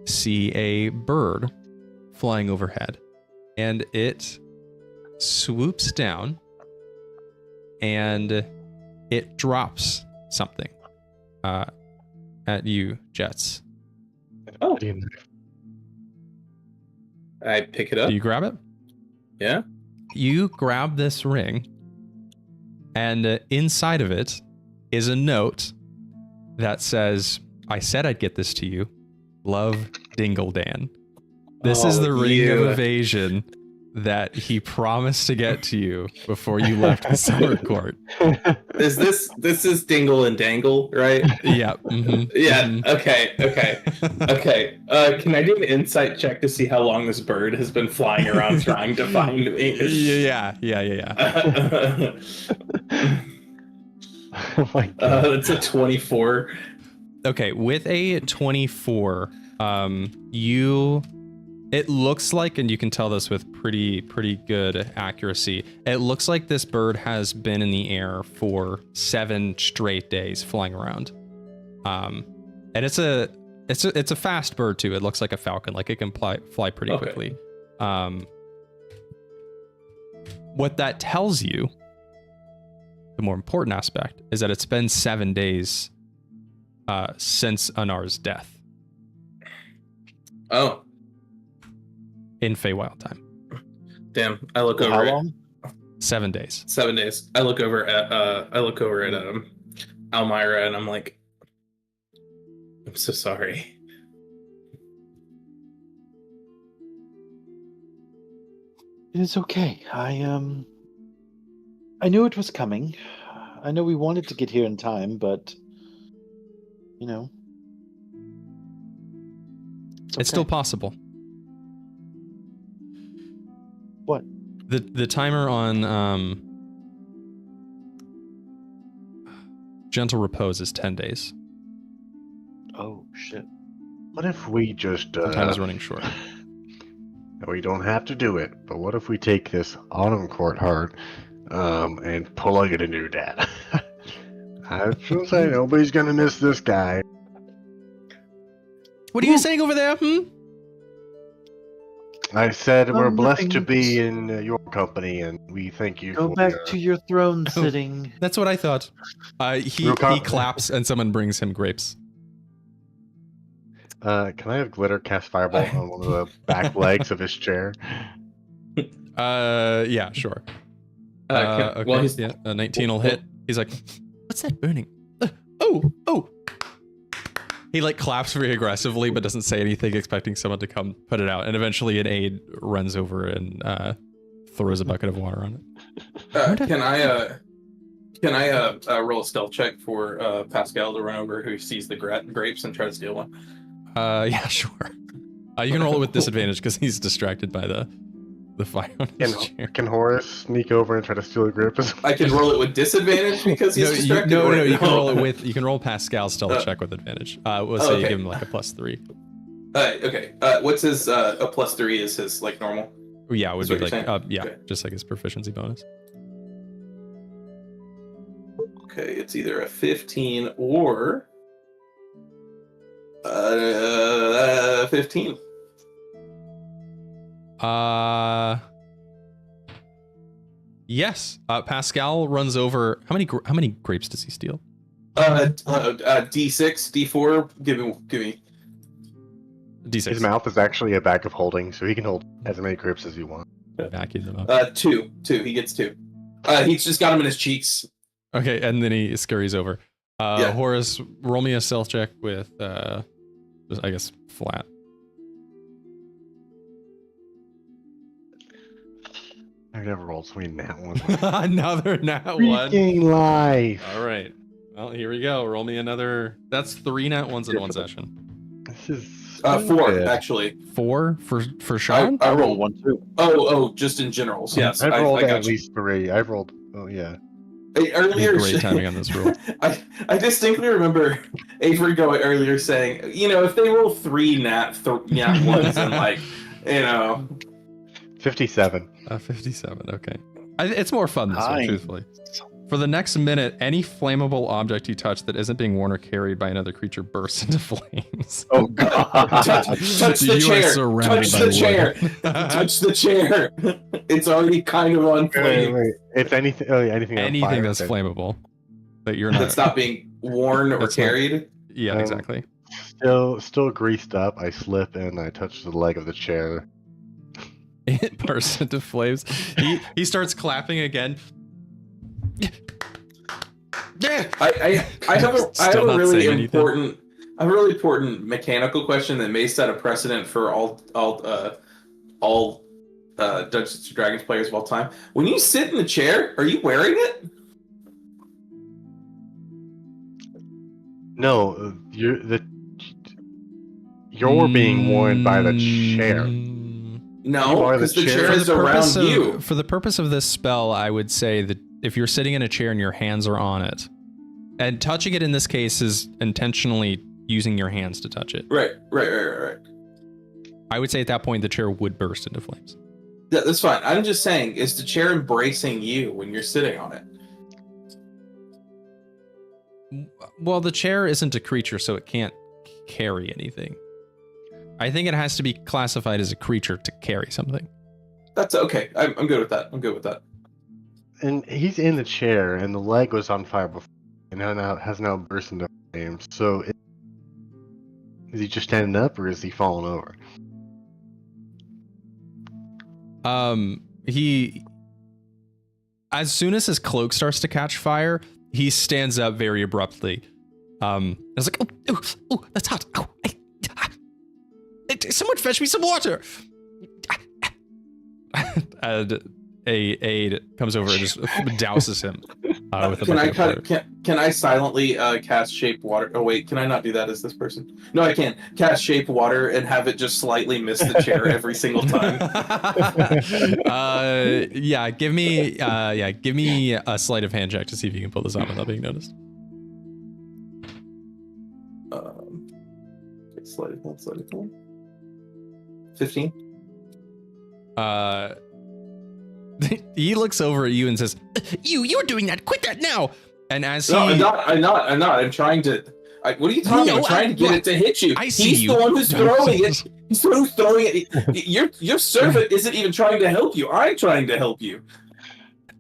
see a bird flying overhead, and it swoops down, and it drops something at you, Jeatz. Oh. I pick it up. Do you grab it? Yeah. You grab this ring, and inside of it is a note that says, "I said I'd get this to you. Love, Dingle Dan." This is the ring of evasion that he promised to get to you before you left the summer court. Is this is Dingle and Dangle, right? Yeah. Mm-hmm, Yeah. mm-hmm. Okay. Can I do an insight check to see how long this bird has been flying around trying to find me? Yeah. Oh my God. It's a 24. Okay, with a 24, it looks like, and you can tell this with pretty good accuracy, it looks like this bird has been in the air for 7 straight days flying around. And it's a fast bird too. It looks like a falcon, like it can fly pretty quickly. What that tells you, the more important aspect, is that it's been 7 days since Anar's death. Oh. In Feywild time. Damn. I look over How at long? 7 days. 7 days. I look over at Almyre and I'm like, I'm so sorry. It is okay. I knew it was coming. I know we wanted to get here in time, but you know, It's still possible. What? The timer on Gentle Repose is 10 days. Oh shit. What if we just Time is running short. we don't have to do it, but what if we take this autumn court heart and plug it into your dad? I feel say nobody's gonna miss this guy. What are you saying over there? I said we're blessed to Nothing. be in your company, and we thank you Go for back your... to your throne sitting. That's what I thought. He claps and someone brings him grapes. Can I have Glitter cast Fireball on one of the back legs of his chair? Yeah, sure. Okay, well, he's, yeah, a 19 will hit. He's like, what's that burning? Oh. He like claps very aggressively, but doesn't say anything, expecting someone to come put it out. And eventually an aide runs over and throws a bucket of water on it. Can I roll a stealth check for Pascal to run over who sees the grapes and try to steal one? Yeah, sure. You can roll it with disadvantage because he's distracted by the fire on his chair. Can Horace sneak over and try to steal a grip? I can roll it with disadvantage because he's distracted. No, you can roll it with. You can roll Pascal's stealth check with advantage. We'll say you give him like a +3. Okay. What's his a +3 is his like normal? Yeah, it would be like okay. Just like his proficiency bonus. Okay, it's either a 15 or 15. Yes. Pascal runs over. How many grapes does he steal? D6, D4. Give me. D6. His mouth is actually a bag of holding, so he can hold as many grapes as you want. Vacuum them up. 2. He gets 2. He's just got them in his cheeks. Okay, and then he scurries over. Yeah. Horace, roll me a stealth check with, just, I guess, flat. I've never rolled so many nat ones. Another nat one. Freaking life. All right. Well, here we go. Roll me another. That's 3 nat ones in one session. This is 4 actually. 4 for Sean? I rolled 1 too. Oh, just in generals. Yes, I've rolled I got at you. least 3. I've rolled. Oh yeah. Earlier, Great timing on this rule. I distinctly remember Avery going earlier saying, if they roll 3 nat ones and like, 57. 57. Okay. It's more fun this way, Nice. truthfully. For the next minute, any flammable object you touch that isn't being worn or carried by another creature bursts into flames. Oh god. touch the You are chair. surrounded Touch by the wood. chair. Touch the chair. It's already kind of on flame. Wait. It's anything. Oh, yeah, anything. On Anything fire, that's then. flammable that you're not. That's not being worn or That's not- carried. Yeah, exactly. Still greased up. I slip and I touch the leg of the chair. It bursts into flames. He starts clapping again. I have a Still not really saying anything. important mechanical question that may set a precedent for all Dungeons and Dragons players of all time. When you sit in the chair, are you wearing it? No, you're being worn by the chair. You No, are the because the chair. chair is around you. For the purpose of this spell, I would say that if you're sitting in a chair and your hands are on it, and touching it in this case is intentionally using your hands to touch it. Right. I would say at that point the chair would burst into flames. That's fine. I'm just saying, is the chair embracing you when you're sitting on it? Well, the chair isn't a creature, so it can't carry anything. I think it has to be classified as a creature to carry something. That's okay. I'm good with that. And he's in the chair, and the leg was on fire before, and now has burst into flames. So, is he just standing up, or is he falling over? He, as soon as his cloak starts to catch fire, he stands up very abruptly. It's like, oh, that's hot. Oh, someone fetch me some water. And a aide comes over and just douses him with a bucket of water. Can I silently cast shape water? Oh wait, can I not do that as this person? No, I can cast shape water and have it just slightly miss the chair every single time. Give me a sleight of hand check to see if you can pull this off without being noticed. Slightly cool. 15. He looks over at you and says, "You're doing that. Quit that now!" And as No, he, I'm not. I'm trying to. What are you talking? No, I'm trying to get it to hit you. I see He's you. the one who's throwing it. He's the one who's throwing it. Your servant isn't even trying to help you. I'm trying to help you.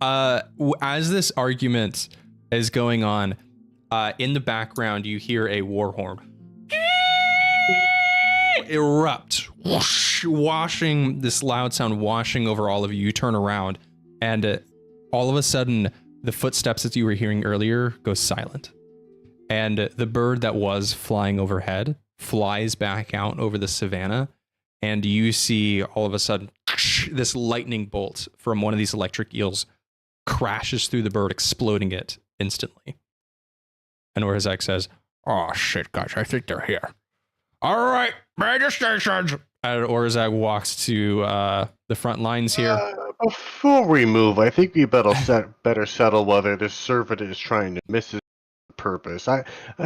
as this argument is going on, in the background you hear a war horn erupt, whoosh, washing this loud sound washing over all of you. You turn around, and all of a sudden, the footsteps that you were hearing earlier go silent, and the bird that was flying overhead flies back out over the savannah, and you see all of a sudden this lightning bolt from one of these electric eels crashes through the bird, exploding it instantly. And Orzak says, "Oh shit, guys, I think they're here. All right, major stations." And Orzak walks to the front lines here. Before we move, I think we better settle whether this servant is trying to miss his purpose. I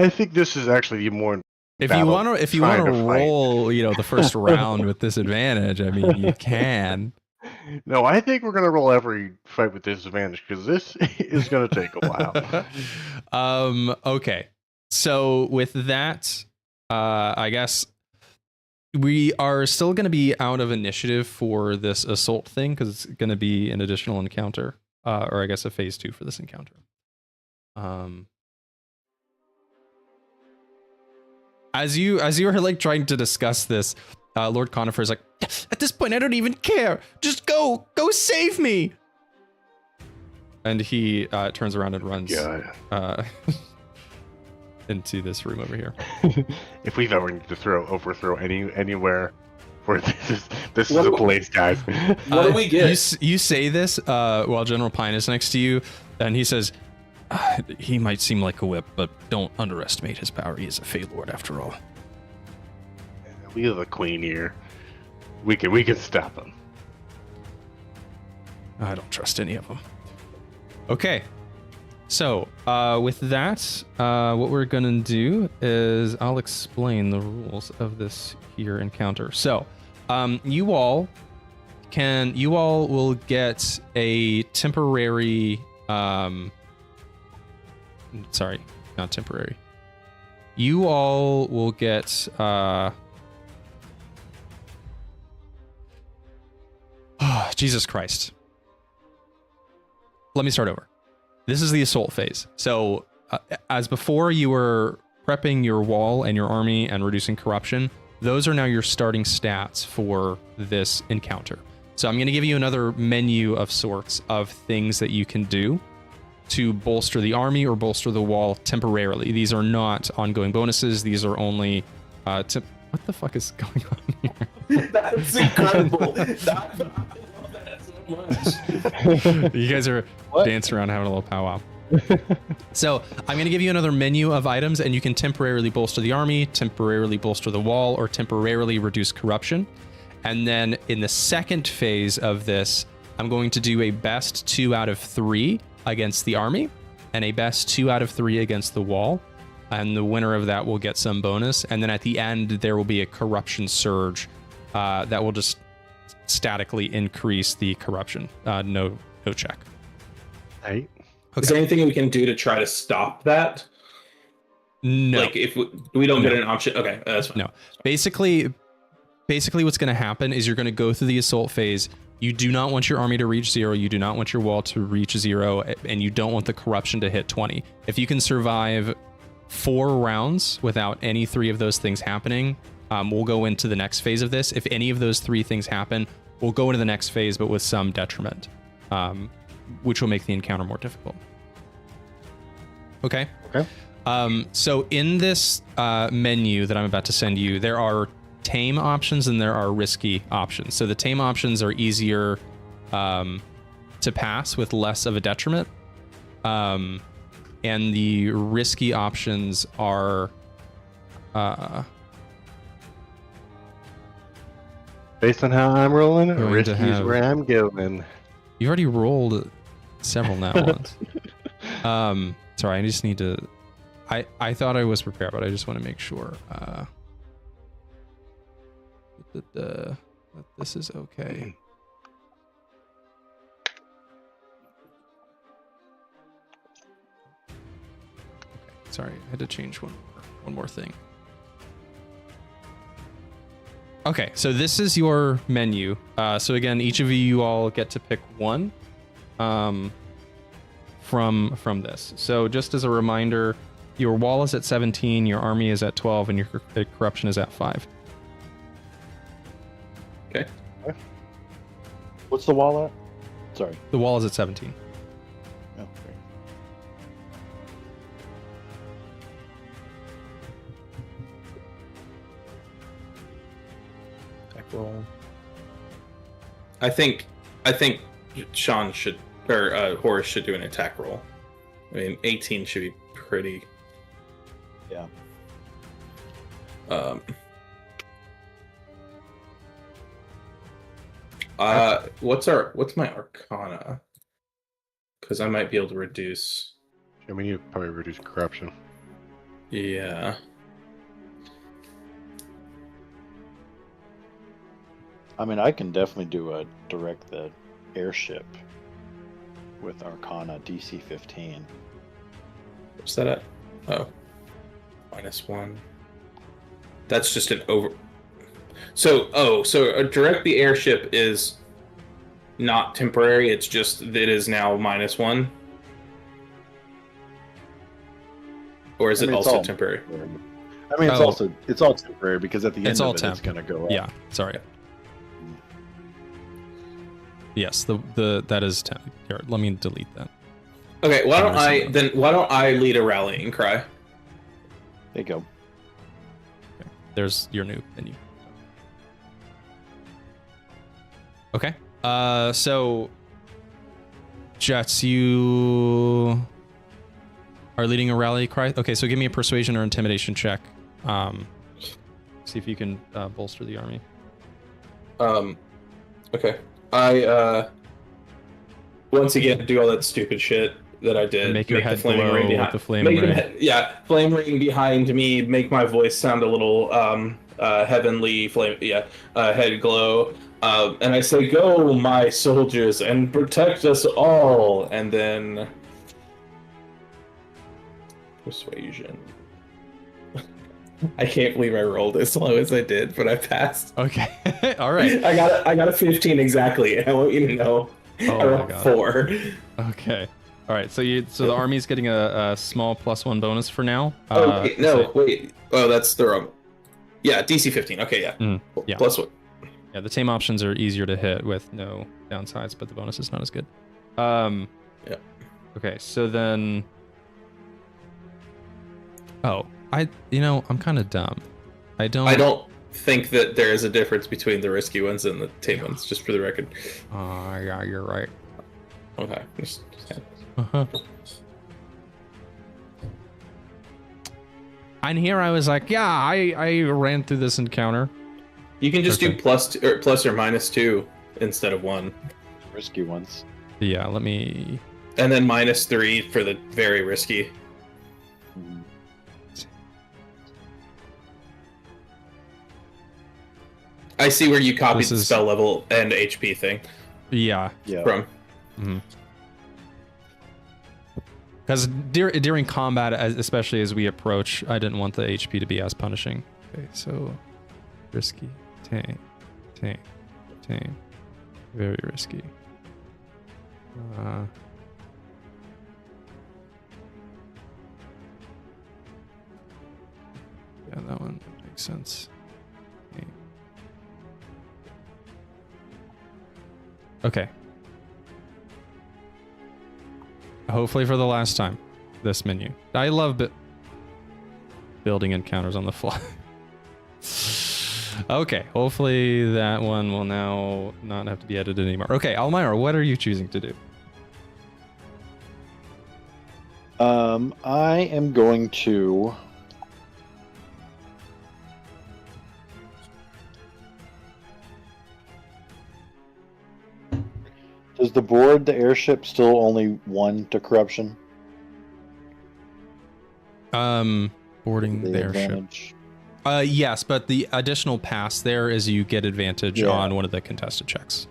think this is actually more. If you want to roll, the first round with disadvantage, I mean, you can. No, I think we're gonna roll every fight with disadvantage because this is gonna take a while. Okay. So with that, I guess we are still going to be out of initiative for this assault thing because it's going to be an additional encounter, or I guess a phase 2 for this encounter. As you are like trying to discuss this, Lord Conifer is like, "At this point, I don't even care. Just go save me." And he turns around and runs into this room over here. If we've ever need to overthrow anywhere where this is a place, guys. What do we get? You say this while General Pine is next to you, and he says, "He might seem like a whip, but don't underestimate his power. He is a Feylord after all." We have a queen here. We can stop him. I don't trust any of them. Okay. So, with that, what we're gonna do is I'll explain the rules of this here encounter. So, you all will get a temporary, sorry, not temporary. You all will get, Jesus Christ. Let me start over. This is the assault phase. So, as before you were prepping your wall and your army and reducing corruption, those are now your starting stats for this encounter. So I'm going to give you another menu of sorts of things that you can do to bolster the army or bolster the wall temporarily. These are not ongoing bonuses. These are only... what the fuck is going on here? That's incredible. I love that so much. You guys are dancing around having a little powwow. So I'm going to give you another menu of items, and you can temporarily bolster the army, temporarily bolster the wall, or temporarily reduce corruption. And then in the second phase of this, I'm going to do a best 2 out of 3 against the army and a best 2 out of 3 against the wall. And the winner of that will get some bonus. And then at the end, there will be a corruption surge that will just statically increase the corruption. No check. Right. Okay. Is there anything we can do to try to stop that? No. Like if we don't get an option, okay, that's fine. No. Basically what's going to happen is you're going to go through the assault phase. You do not want your army to reach 0. You do not want your wall to reach 0, and you don't want the corruption to hit 20. If you can survive 4 rounds without any 3 of those things happening, we'll go into the next phase of this. If any of those 3 things happen, we'll go into the next phase, but with some detriment, which will make the encounter more difficult. Okay. So in this menu that I'm about to send you, there are tame options and there are risky options. So the tame options are easier to pass with less of a detriment. And the risky options are based on how I'm rolling, risky is where I'm going. You've already rolled several nat ones. Sorry, I just need to I thought I was prepared, but I just want to make sure that this is okay. Sorry, I had to change one more thing. Okay, so this is your menu. So again, each of you all get to pick one from this. So just as a reminder, your wall is at 17, your army is at 12, and your corruption is at 5. Okay. What's the wall at? Sorry. The wall is at 17. Oh, great. Roll. I think Sean should, or Horace should do an attack roll. I mean, 18 should be pretty. Yeah. What's my Arcana? Because I might be able to reduce. I mean, you probably reduce corruption. Yeah. I mean, I can definitely direct the airship with Arcana DC 15. What's that at? Oh. -1. That's just an over. So direct the airship is not temporary. It's just it is now -1. Or is it also temporary? I mean, it's all temporary because at the end of it, it's going to go up. Yeah, sorry. Yes, that is temp. Here, let me delete that. Okay, why don't I lead a rallying cry? There you go. Okay. There's your new menu. Okay. So Jeatz, you are leading a rally cry. Okay, so give me a persuasion or intimidation check. See if you can bolster the army. Okay. I once again do all that stupid shit that I did. Make your head glow with the flame ring. Flame ring behind me. Make my voice sound a little heavenly. Flame, head glow. And I say, "Go, my soldiers, and protect us all." And then persuasion. I can't believe I rolled as low as I did, but I passed. Okay. All right. I got a 15 exactly. I want you to know. Oh I rolled 4. Okay. All right. So the army's getting a small +1 bonus for now. Wait. Oh, that's the wrong. Yeah, DC 15. Okay, yeah. Yeah. +1. Yeah, the tame options are easier to hit with no downsides, but the bonus is not as good. Yeah. Okay. So then. Oh. I'm kind of dumb. I don't think that there is a difference between the risky ones and the tame ones, just for the record. Yeah, you're right. Okay. And here I was like, yeah, I ran through this encounter. You can just do plus or -2 instead of 1. Risky ones. Yeah, let me. And then -3 for the very risky. I see where you copied the spell level and HP thing. Yeah. From. Because during combat, especially as we approach, I didn't want the HP to be as punishing. Okay, so risky, tame, very risky. Yeah, that one makes sense. Okay. Hopefully for the last time, this menu. I love building encounters on the fly. Okay, hopefully that one will now not have to be edited anymore. Okay, Almyre, what are you choosing to do? I am going to... Does the airship, still only 1 to corruption? Boarding The the airship. advantage. Yes, but the additional pass there is you get advantage Yeah. on one of the contested checks.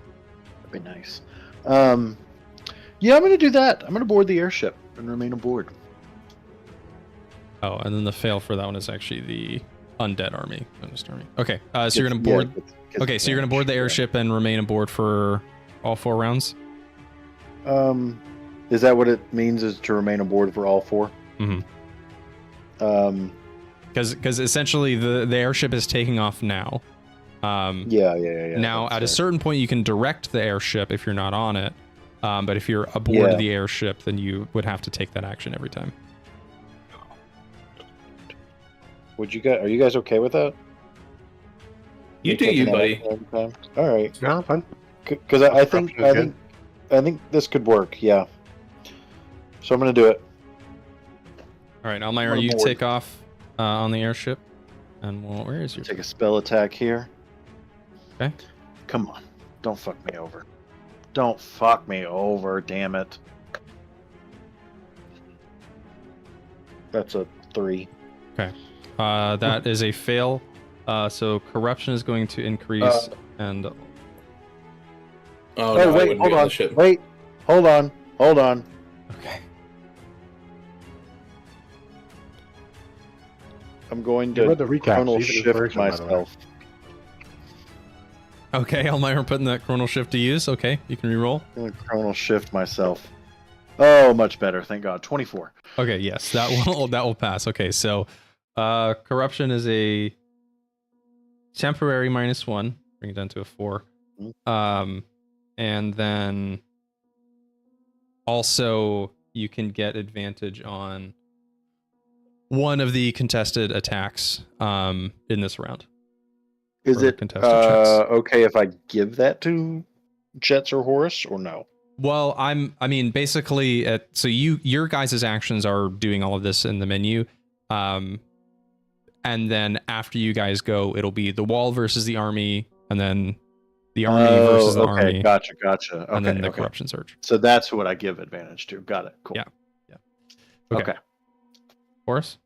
That'd be nice. Yeah, I'm going to do that. I'm going to board the airship and remain aboard. Oh, and then the fail for that one is actually the undead army. Okay, so you're going to board. Okay, so you're going to board the airship and remain aboard for all 4 rounds? Is that what it means, is to remain aboard for all 4? Mm-hmm. Because essentially the airship is taking off now. Yeah. Now, at a certain point, you can direct the airship if you're not on it. But if you're aboard the airship, then you would have to take that action every time. Are you guys okay with that? You do you, buddy. All right. Yeah, fine. Because I think this could work. Yeah. So I'm going to do it. All right, Almyre, you take off on the airship, and where is your? Take a spell attack here. Okay. Come on, don't fuck me over. Don't fuck me over, damn it. That's a 3. Okay. That is a fail. So corruption is going to increase, and Oh, no, wait, hold on. Wait, hold on. okay. I'm going You to read the recap. chronal She's an shift inspiration, by the way. myself. Okay, Almyre putting that chronal shift to use. Okay, you can reroll. I'm going to chronal shift myself. Oh, much better. Thank God. 24. Okay, yes, that will pass. Okay, so corruption is a temporary -1, bring it down to a 4. And then also you can get advantage on one of the contested attacks in this round. Is For it contested checks. okay if I give that to Jeatz or Horace, or no? Well, I mean, basically, so your guys' actions are doing all of this in the menu, and then after you guys go, it'll be the wall versus the army, and then the army versus the army. Gotcha. Okay, and then the corruption surge. So that's what I give advantage to. Got it. Cool. Yeah. Okay. Horace?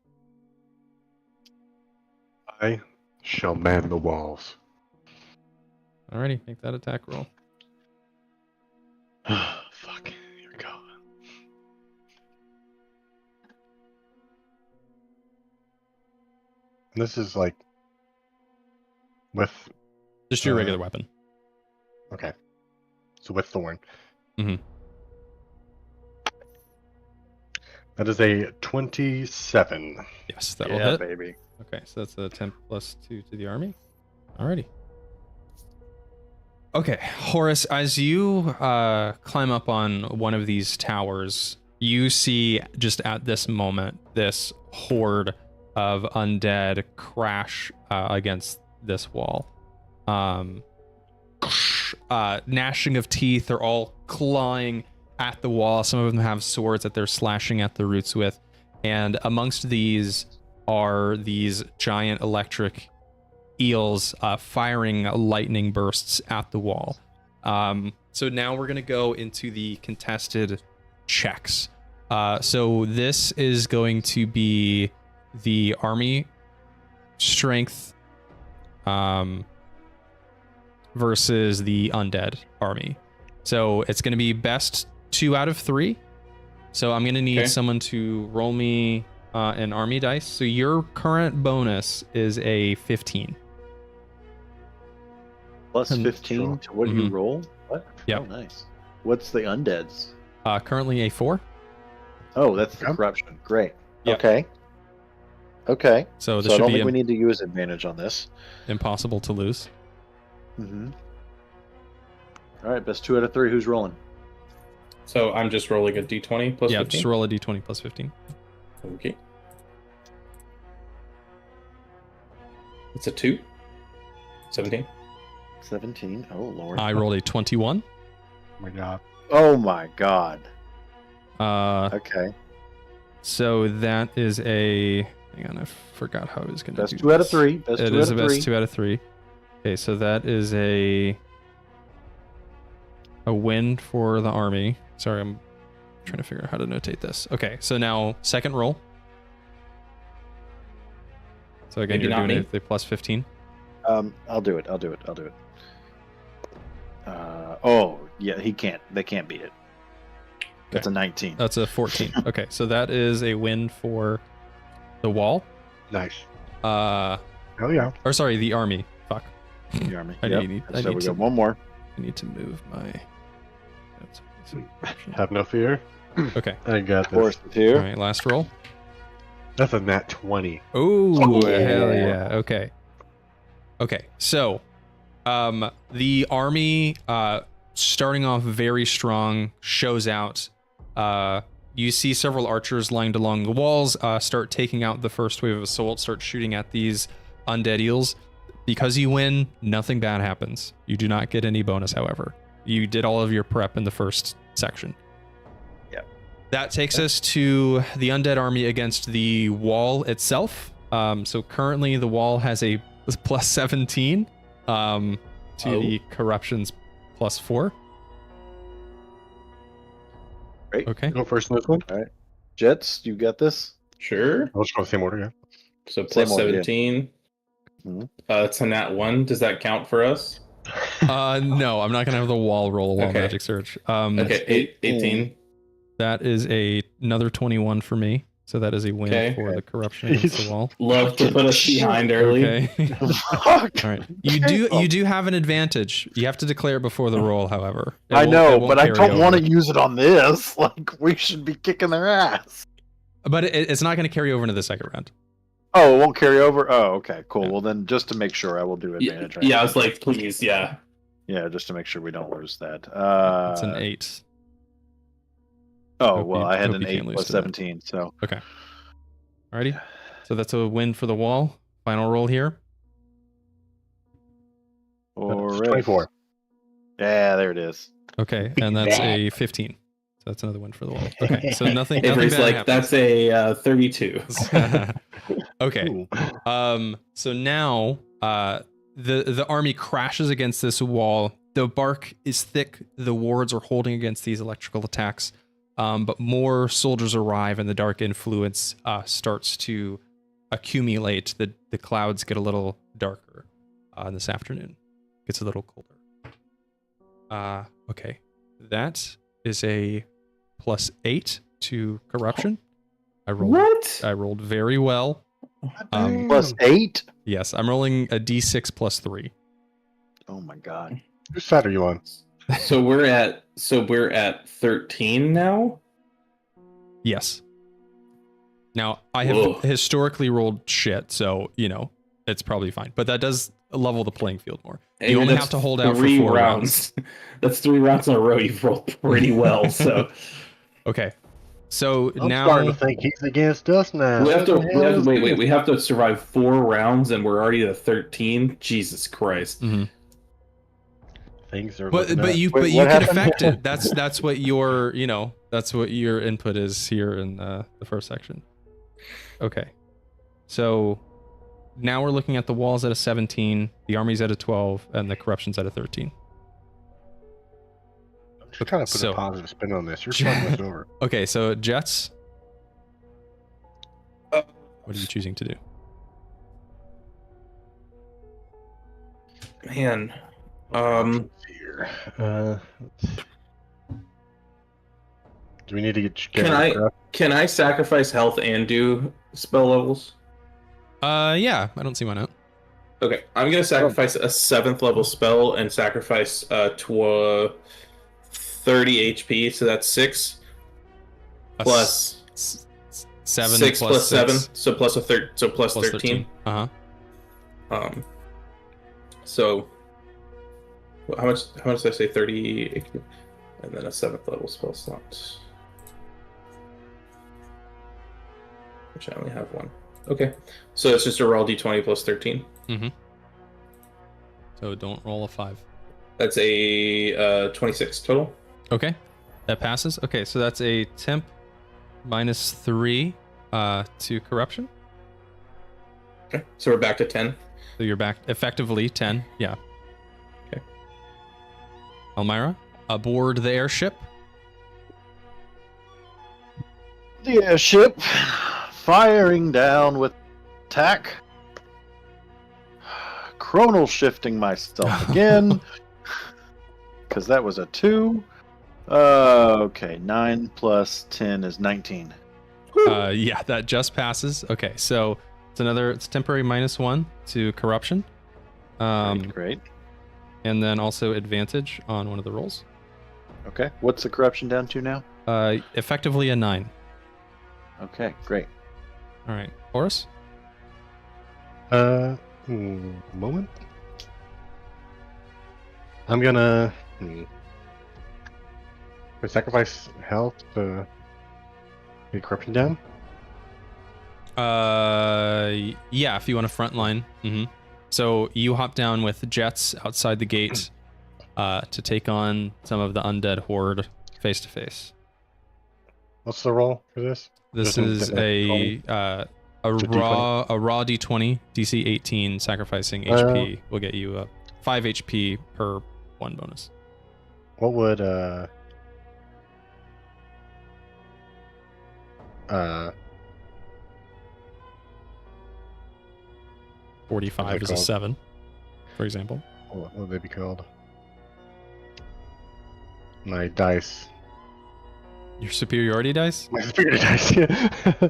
I shall man the walls. Alrighty, make that attack roll. Fuck. Here we go. And this is like with Just your regular weapon. okay. So with Thorn. Mhm. That is a 27. Yes, that will Yeah, hit. baby. Okay, so that's a 10 plus 2 to the army. Alrighty. Okay, Horace, as you climb up on one of these towers, you see just at this moment this horde of undead crash against this wall. Gnashing of teeth, they're all clawing at the wall. Some of them have swords that they're slashing at the roots with. And amongst these are these giant electric eels firing lightning bursts at the wall. So now we're going to go into the contested checks. So this is going to be the army strength versus the undead army. So it's going to be best 2 out of 3. So I'm going to need someone to roll me an army dice. So your current bonus is a 15. Plus 15 to what you roll? What? Yep. Oh, nice. What's the undeads? Currently a 4. Oh, that's the corruption. Great. Yep. Okay. So this I should don't be think we need to use advantage on this. impossible to lose. Mm-hmm. All right, best 2 out of 3. Who's rolling? So I'm just rolling a d20 plus 15? Just roll a d20 plus 15. Okay. It's a 2. 17. 17. Oh, Lord. I rolled a 21. Oh my god. Oh, my God. Okay. So that is a... Hang on, I forgot how I was going to do Best 2 out of this. 3. Best 2 It out is of a 3. best 2 out of 3. Okay, so that is a win for the army. Sorry, I'm trying to figure out how to notate this. Okay, so now second roll. So again, Maybe you're not doing me. it with a plus 15. I'll do it. Oh, yeah, he can't. They can't beat it. That's a 19. That's a 14. Okay, so that is a win for the wall. Nice. Or yeah. sorry, the army. Fuck. The army. I Yep. need So we to, got one more. I need to move my. Have no fear. Okay. I got Horace this. is here. All right, last roll. That's a nat 20. Oh, yeah. hell yeah. Okay. Okay. So, the army, starting off very strong, shows out. You see several archers lined along the walls, start taking out the first wave of assault, start shooting at these undead eels. Because you win, nothing bad happens. You do not get any bonus, however. You did all of your prep in the first section. Yep. That takes us to the undead army against the wall itself. So currently the wall has a plus 17 to the corruptions plus 4. Great. Okay. Go first in this one. All right. Jeatz, you got this? Sure. I'll just go the same order, yeah. So Same plus order, yeah. 17. Mhm. It's a nat 1. Does that count for us? No, I'm not gonna have the wall roll a wall Okay. magic search. Okay, 18. That is another 21 for me. So that is a win Okay. for the corruption against the wall. Love to put us behind early. Okay. Fuck. All right. You do have an advantage. You have to declare it before the roll, however. It I won't- know, it won't but I carry don't want over. to use it on this. Like, we should be kicking their ass. But it's not going to carry over into the second round. Oh, it won't carry over? Oh, okay, cool. Yeah. Well, then, just to make sure, I will do advantage. right Yeah, I now. was like, please, yeah. Yeah, just to make sure we don't lose that. It's an 8. Oh, Hope well, you- I had hope an you 8 can't lose plus to that. 17, so. Alrighty. So that's a win for the wall. Final roll here. Or 24. Yeah, there it is. Okay, and that's a 15. So that's another win for the wall. Okay, so nothing Avery's bad like, happens. that's a 32. Okay. Ooh. So now the army crashes against this wall. The bark is thick. The wards are holding against these electrical attacks. But more soldiers arrive, and the dark influence starts to accumulate. The clouds get a little darker this afternoon. Gets a little colder. Okay. That is a plus 8 to corruption. I rolled very well. Plus 8? Yes, I'm rolling a d6 plus 3. Oh my god. Whose side are you on? So we're at 13 now? Yes. Now, I have Whoa. historically rolled shit, so, it's probably fine. But that does level the playing field more. Hey, You only that's have to hold out for 3 4 rounds. That's 3 rounds in a row. You've rolled pretty well. So Okay. So I'm now... starting to think he's against us now. we have to What the hell is wait. this? We have to survive 4 rounds, and we're already at 13. Jesus Christ! Mhm. Things are. But looking but up. you Wait, but you what can happened? affect it. That's what your that's what your input is here in the first section. Okay, so now we're looking at the walls at a 17, the army's at a 12, and the corruption's at a 13. I'm just trying to put so- a positive spin on this. You're fucking us over. Okay, so Jeatz, Uh, what are you choosing to do? Man, Let's see here. Do we need to get? can I sacrifice health and do spell levels? Yeah, I don't see why not. Okay, I'm gonna sacrifice a 7th level spell and sacrifice 30 HP, so that's 6 A plus 7 6 plus 7, six so plus a third, so plus 13. Uh-huh. So how much did I say? 30 HP, and then a 7th level spell slot, which I only have 1. Okay, so it's just a roll d20 plus 13. So don't roll a 5. That's a 26 total. Okay, that passes. Okay, so that's a temp minus 3 to corruption. Okay, so we're back to 10. So you're back effectively 10. Yeah. Okay. Almyre, aboard the airship. The airship firing down with attack. chronal shifting myself again. Because that was a 2. Okay, 9 plus 10 is 19. Yeah, that just passes. Okay, so it's temporary -1 to corruption. Great. And then also advantage on one of the rolls. Okay, what's the corruption down to now? Effectively a 9. Okay, great. All right, Horace. Moment. I'm gonna sacrifice health to get corruption down. Yeah, if you want to frontline. So you hop down with Jeatz outside the gate to take on some of the undead horde face to face. What's the roll for this? This Just is a a raw D20 DC 18 sacrificing HP will get you 5 HP per 1 bonus. What would 45 is a 7, for example. what would they be called? My dice. Your superiority dice? My superiority dice.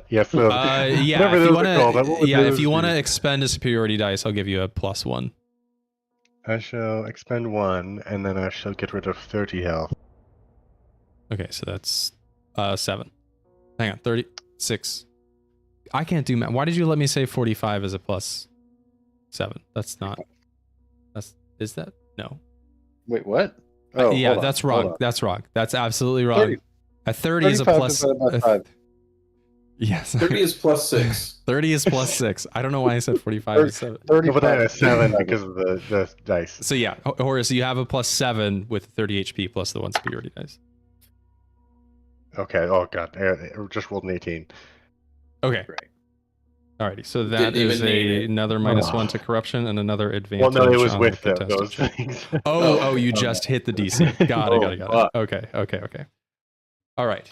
Yes. So Yeah. whatever If those you are called, what would if those you want to be? expend a superiority dice, I'll give you a +1. I shall expend 1, and then I shall get rid of 30 health. Okay, so that's 7. Hang on, 36. I can't do math. Why did you let me say 45 as a +7? That's not. Is that? No. Wait, what? Oh, Yeah, hold on, that's hold wrong. on. That's wrong. That's absolutely wrong. 30 A 30 is a 35 plus. divided by 5. Yes. 30 is +6. 30 is +6. I don't know why I said 45 is 7. 35 No, but I had a 7 because of the dice. So yeah, Horace, you have a +7 with 30 HP plus the 1 superiority dice. Okay. Oh god, I just rolled an 18. Okay. Great. Alrighty. So that Didn't is even need it. another -1 to corruption and another advantage. Well, no, it was on with the them, contested those check. things. Oh, you just hit the DC. Got it. fuck. Okay. All right.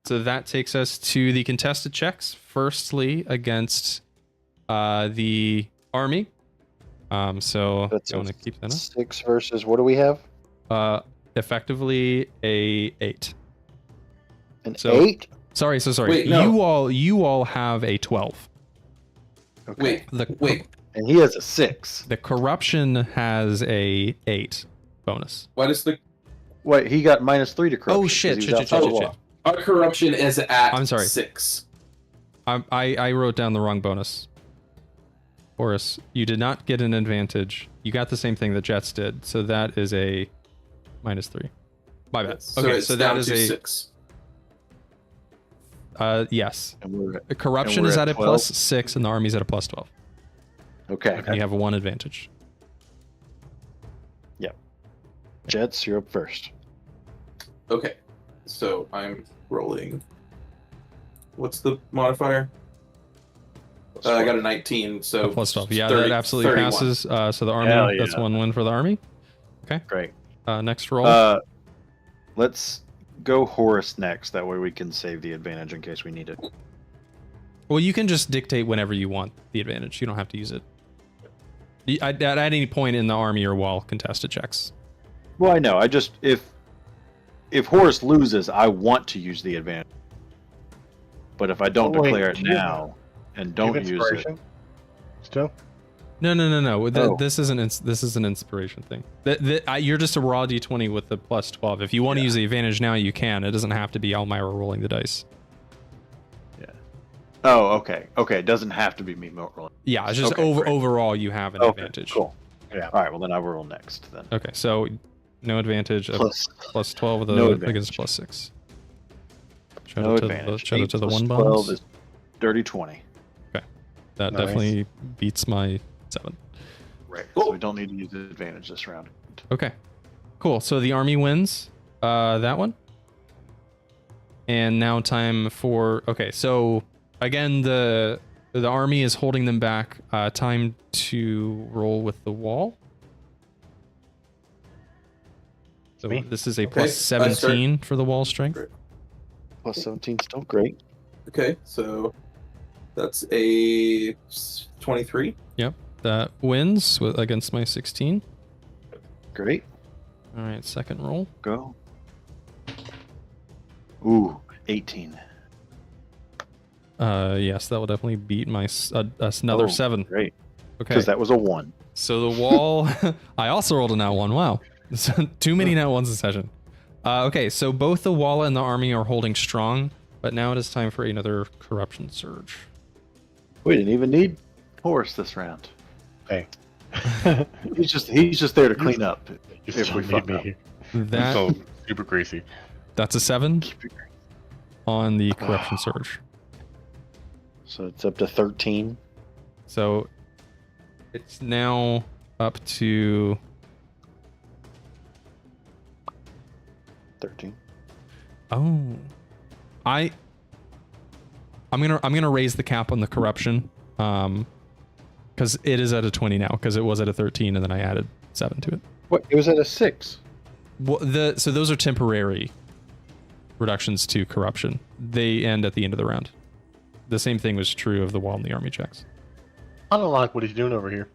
So that takes us to the contested checks. Firstly, against the army. So That's you want to keep that 6 versus what do we have? up? Effectively a 8. An So- 8? Sorry. Wait, no. You all have a 12. Okay. Wait. And he has a 6. The corruption has a 8 bonus. Why does the Wait, he got -3 to corruption. Oh shit! 'cause he was outside the wall. our corruption is at I'm sorry. 6? I wrote down the wrong bonus. Horace, you did not get an advantage. You got the same thing that Jeatz did, so that is a -3. My bad. So Okay, it's so down that is to a 6. Yes. And we're at, The corruption And we're is at at a 12? +6, and the army's at a +12. okay. And you have a 1 advantage. Jeatz, you're up first. Okay. So I'm rolling. What's the modifier? I got a 19, so A +12. Yeah, 30 that absolutely 31. passes. So the army, Hell that's yeah. 1 win for the army. Great. Next roll. Let's go Horace next. That way we can save the advantage in case we need it. Well, you can just dictate whenever you want the advantage. You don't have to use it. At any point in the army or wall contested checks. Well, I know. I just if Horace loses, I want to use the advantage. But if I don't Wait, declare it do you have- now and don't use it, Inspiration? Still? No. Oh. This is an inspiration thing. You're just a raw d20 with the +12. If you want to use the advantage now, you can. It doesn't have to be Almyre rolling the dice. oh, okay, it doesn't have to be me rolling. Yeah, it's just Okay, great. overall you have an Okay, advantage. cool. Yeah. All right, well then I will roll next then. Okay, so no advantage. Plus, +12 with no against advantage. +6. Shout no out to advantage. The, shout out 8 to the plus 1 12 bonus. is dirty 20. That Nice. definitely beats my 7. Right. Cool. So we don't need to use the advantage this round. Okay, cool. So the army wins that one. And now time for so again the army is holding them back. Time to roll with the wall. So Me? this is a Okay, +17 for the wall strength. Plus 17 still great. Okay, so that's a 23. That wins against my 16. Great. All right, second roll. Go. Ooh, 18. Yes, that will definitely beat my another 7. Great. Okay. Because that was a 1. So the wall, I also rolled a nat 1. Wow. Too many nat 1s a session. Okay, so both the wall and the army are holding strong, but now it is time for another corruption surge. We didn't even need Horace this round. Hey. he's just there to clean up You if still we need fuck me up. here. That I'm so super greasy. That's a 7 on the corruption surge. So it's up to 13. So it's now up to 13. I'm gonna raise the cap on the corruption, because it is at a 20 now, because it was at a 13 and then I added 7 to it. What? It was at a 6. Well, so those are temporary reductions to corruption. They end at the end of the round. The same thing was true of the wall and the army checks. I don't like what he's doing over here.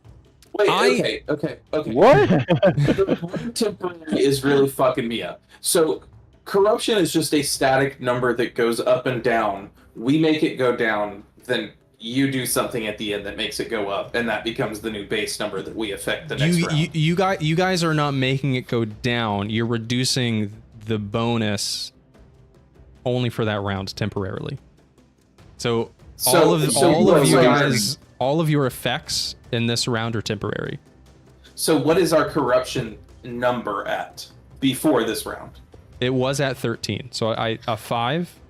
Wait, okay. What? The word temporary is really fucking me up. So, corruption is just a static number that goes up and down. We make it go down, then you do something at the end that makes it go up, and that becomes the new base number that we affect the next round. You guys are not making it go down. You're reducing the bonus only for that round temporarily. So all of your effects in this round are temporary. So what is our corruption number at before this round? It was at 13. So a 5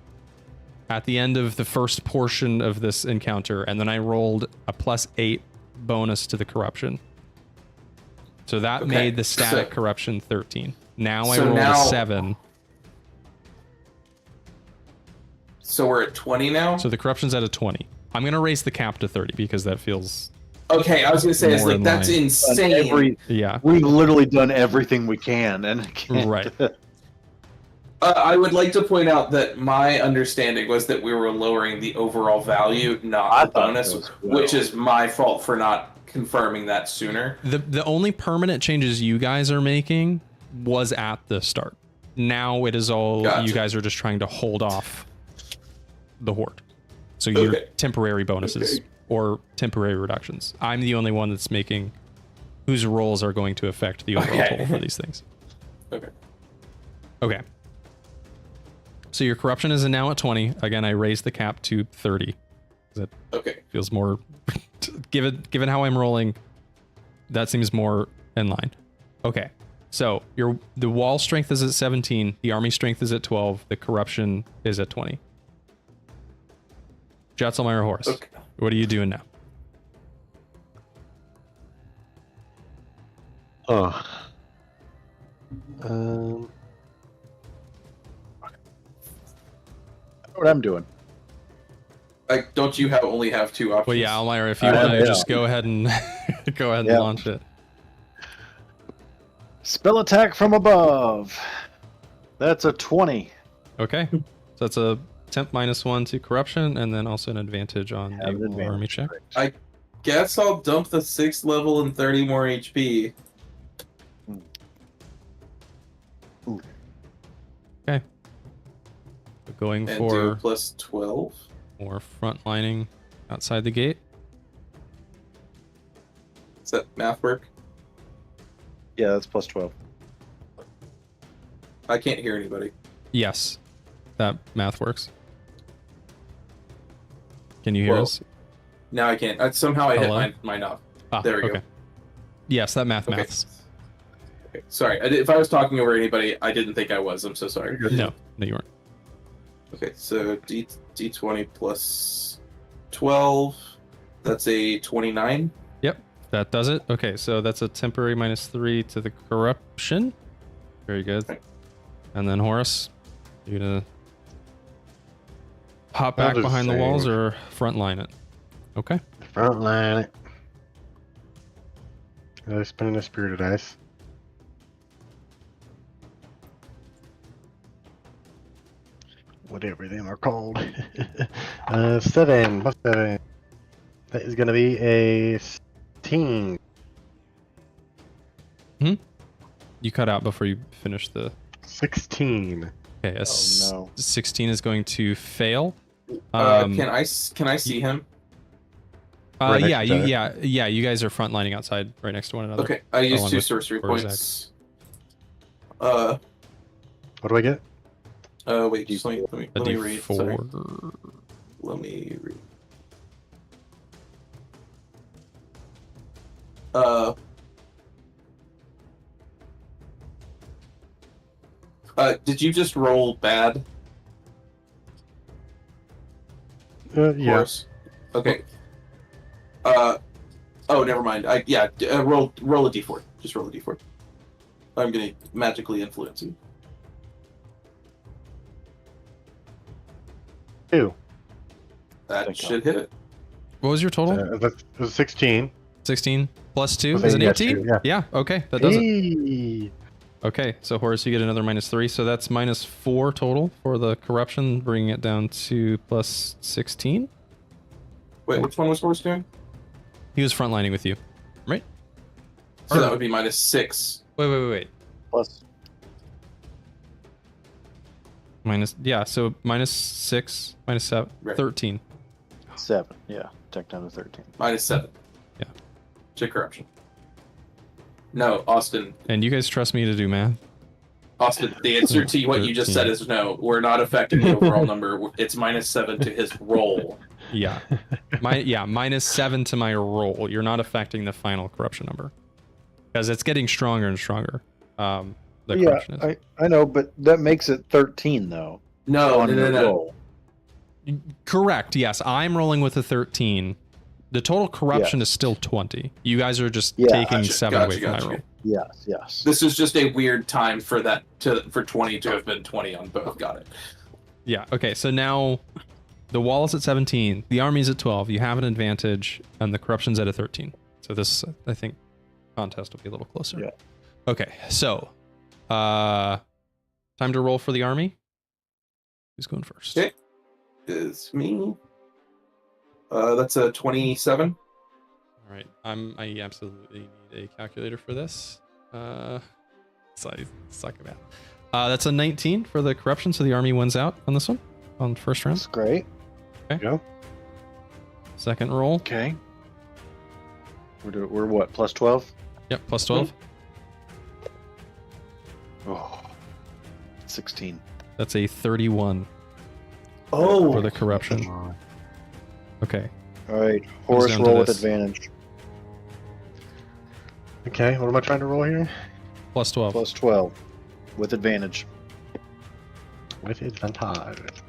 at the end of the first portion of this encounter, and then I rolled a +8 bonus to the corruption. So that made the static corruption 13. Now I rolled a 7. So we're at 20 now? So the corruption's at a 20. I'm going to raise the cap to 30 because that feels... Okay, I was going to say, it's like, that's insane. Yeah. We've literally done everything we can. Right. I would like to point out that my understanding was that we were lowering the overall value, not the bonus, which is my fault for not confirming that sooner. The only permanent changes you guys are making was at the start. Now it is all you guys are just trying to hold off the horde. So your temporary bonuses or temporary reductions. I'm the only one that's making whose rolls are going to affect the overall total for these things. Okay. So your corruption is now at 20. Again, I raised the cap to 30. That feels more given how I'm rolling, that seems more in line. Okay. So the wall strength is at 17, the army strength is at 12, the corruption is at 20. Jeatz, Almyre, Horace. Okay. What are you doing now? What I'm doing. Like, don't you only have 2 options? Well, yeah, Almyre, if you want to just go ahead and launch it. Spell attack from above. That's a 20. Okay. So that's a temp -1 to corruption, and then also an advantage on the army check. I guess I'll dump the 6th level and 30 more HP. Okay. So going and for do +12. More front lining outside the gate. Does that math work? Yeah, that's +12. I can't hear anybody. Yes, that math works. Can you hear us? No, I can't. Somehow I hit my knob. There we go. Yes, that maths. Okay. Sorry, if I was talking over anybody, I didn't think I was. I'm so sorry. No, you weren't. Okay, so D20 plus 12. That's a 29. Yep, that does it. Okay, so that's a temporary -3 to the corruption. Very good. Okay. And then Horace, you're gonna hop back behind the walls or front line it? Okay. Front line it. I'm spinning a spirit dice. Whatever them are called. 7 plus 7. That is going to be a 16. You cut out before you finish the. 16. Okay, a no. 16 is going to fail. Can I see him? Right next Yeah, to each yeah. You guys are frontlining outside, right next to one another. Okay, I use Along 2 with sorcery Horace. points. What do I get? Wait, just let me A read. Sorry. D4. Let me read. Did you just roll bad? Yeah. Horace? Okay. Oh, never mind. Roll a d4. Just roll a d4. I'm gonna magically influence you. 2. That should hit it. What was your total? It was 16. 16 plus 2 Was is an it? Yeah, 18? two, yeah. Okay, that does it. Hey. Okay, so Horace, you get another -3, so that's -4 total for the corruption, bringing it down to plus 16. Wait, which one was Horace doing? He was frontlining with you, right? So that would be -6. Wait. Plus. So -6, -7, Right. 13. 7. Yeah, take down to 13. -7. Yeah. To corruption. No, Austin. And you guys trust me to do math? Austin, the answer to what you just said is no. We're not affecting the overall number. It's -7 to his roll. Yeah. -7 to my roll. You're not affecting the final corruption number. Because it's getting stronger and stronger. The corruption is. I know, but that makes it 13 though. No. Roll. Correct, yes. I'm rolling with a 13. The total corruption is still 20. You guys are just taking Gotcha, 7 away from my roll. Yes. This is just a weird time for that for 20 to have been 20 on both. Got it. Yeah, okay, so now the wall is at 17, the army's at 12, you have an advantage, and the corruption's at a 13. So this, I think, contest will be a little closer. Yeah. Okay, so, time to roll for the army. Who's going first? Okay. Is me. That's a 27. All right, I absolutely need a calculator for this. So I suck at math. That's a 19 for the corruption, so the army wins out on this one, on first round. That's great. Okay. Go. Second roll. Okay. We're what, plus 12? Yep, plus 12. Oh, 16. That's a 31 Oh. for the corruption. Come on. Okay. All right, Horace, down to roll with this. advantage. Okay, what am I trying to roll here? Plus 12. Plus 12 with advantage. With advantage.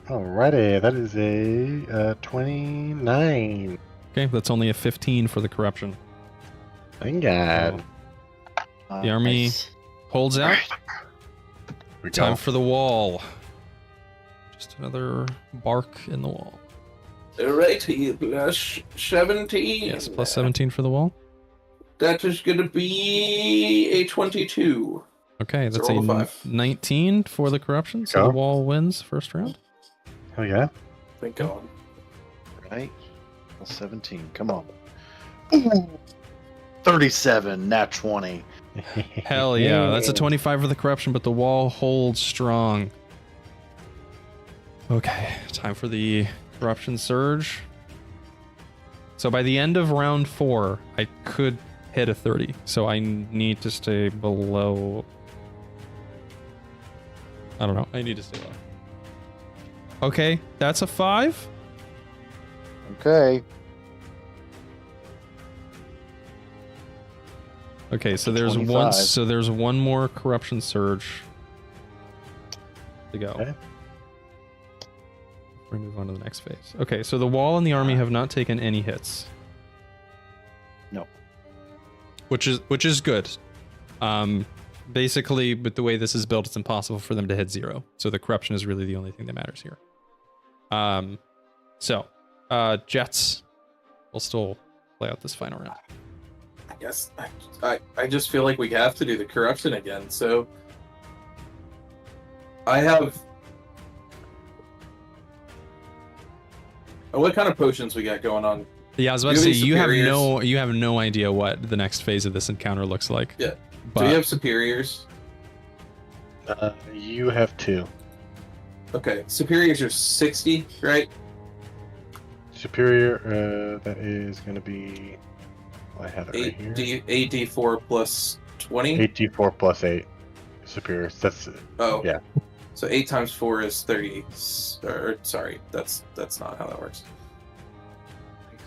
Alrighty, that is a 29. Okay, that's only a 15 for the corruption. Thank God. The army Nice. holds out. We Time go. for the wall. Just another bark in the wall. Alrighty, plus 17. Yes, plus 17 for the wall. That is going to be a 22. Okay, that's roll a a 5. 19 for the corruption, so Go. the wall wins first round. Oh yeah. Thank God. Right? Plus 17. Come on. Ooh. 37, nat 20. Hell yeah, that's a 25 for the corruption, but the wall holds strong. Okay, time for the corruption surge. So by the end of round 4, I could hit a 30, so I need to stay below. I don't know, I need to stay low. Okay, that's a 5. Okay. Okay, so there's 25. there's one more corruption surge to go. Okay. We're gonna move on to the next phase. Okay, so the wall and the army have not taken any hits. No. Which is good. Basically, with the way this is built, it's impossible for them to hit 0. So the corruption is really the only thing that matters here. Jeatz will still play out this final round. I guess I just feel like we have to do the corruption again. So I have. What kind of potions we got going on? Yeah, I was about to say you have no idea what the next phase of this encounter looks like. Yeah. But Do you have superiors? You have 2. Okay, superiors are 60, right? Superior, that is going to be. I have it right here. 8d4 plus 20. 8d4 plus 8. Superiors. That's. Oh. Yeah. So 8 times 4 is 30. Or sorry, that's not how that works.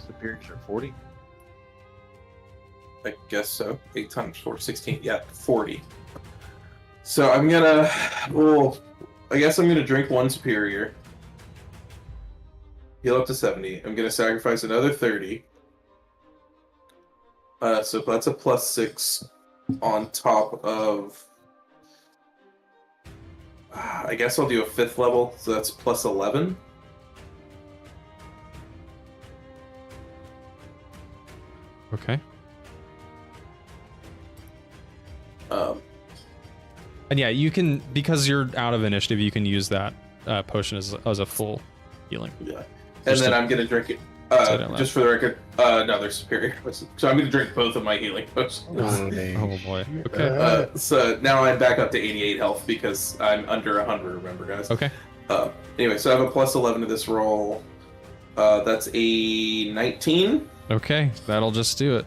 Superiors are 40. I guess so. 8 times 4, 16. Yeah, 40. So I'm gonna. Well, I guess I'm gonna drink 1 superior. Heal up to 70. I'm gonna sacrifice another 30. So that's a plus 6 on top of. I guess I'll do a 5th level, so that's plus 11. Okay. Um, And yeah, you can, because you're out of initiative, you can use that potion as a full healing. Yeah. And Just then to- I'm going to drink it. say it out loud. Just for the record, no, they're superior. So I'm going to drink both of my healing potions. Oh boy. Okay. So now I'm back up to 88 health because I'm under 100, remember, guys? Okay. Anyway, so I have a plus 11 to this roll. That's a 19. Okay. That'll just do it.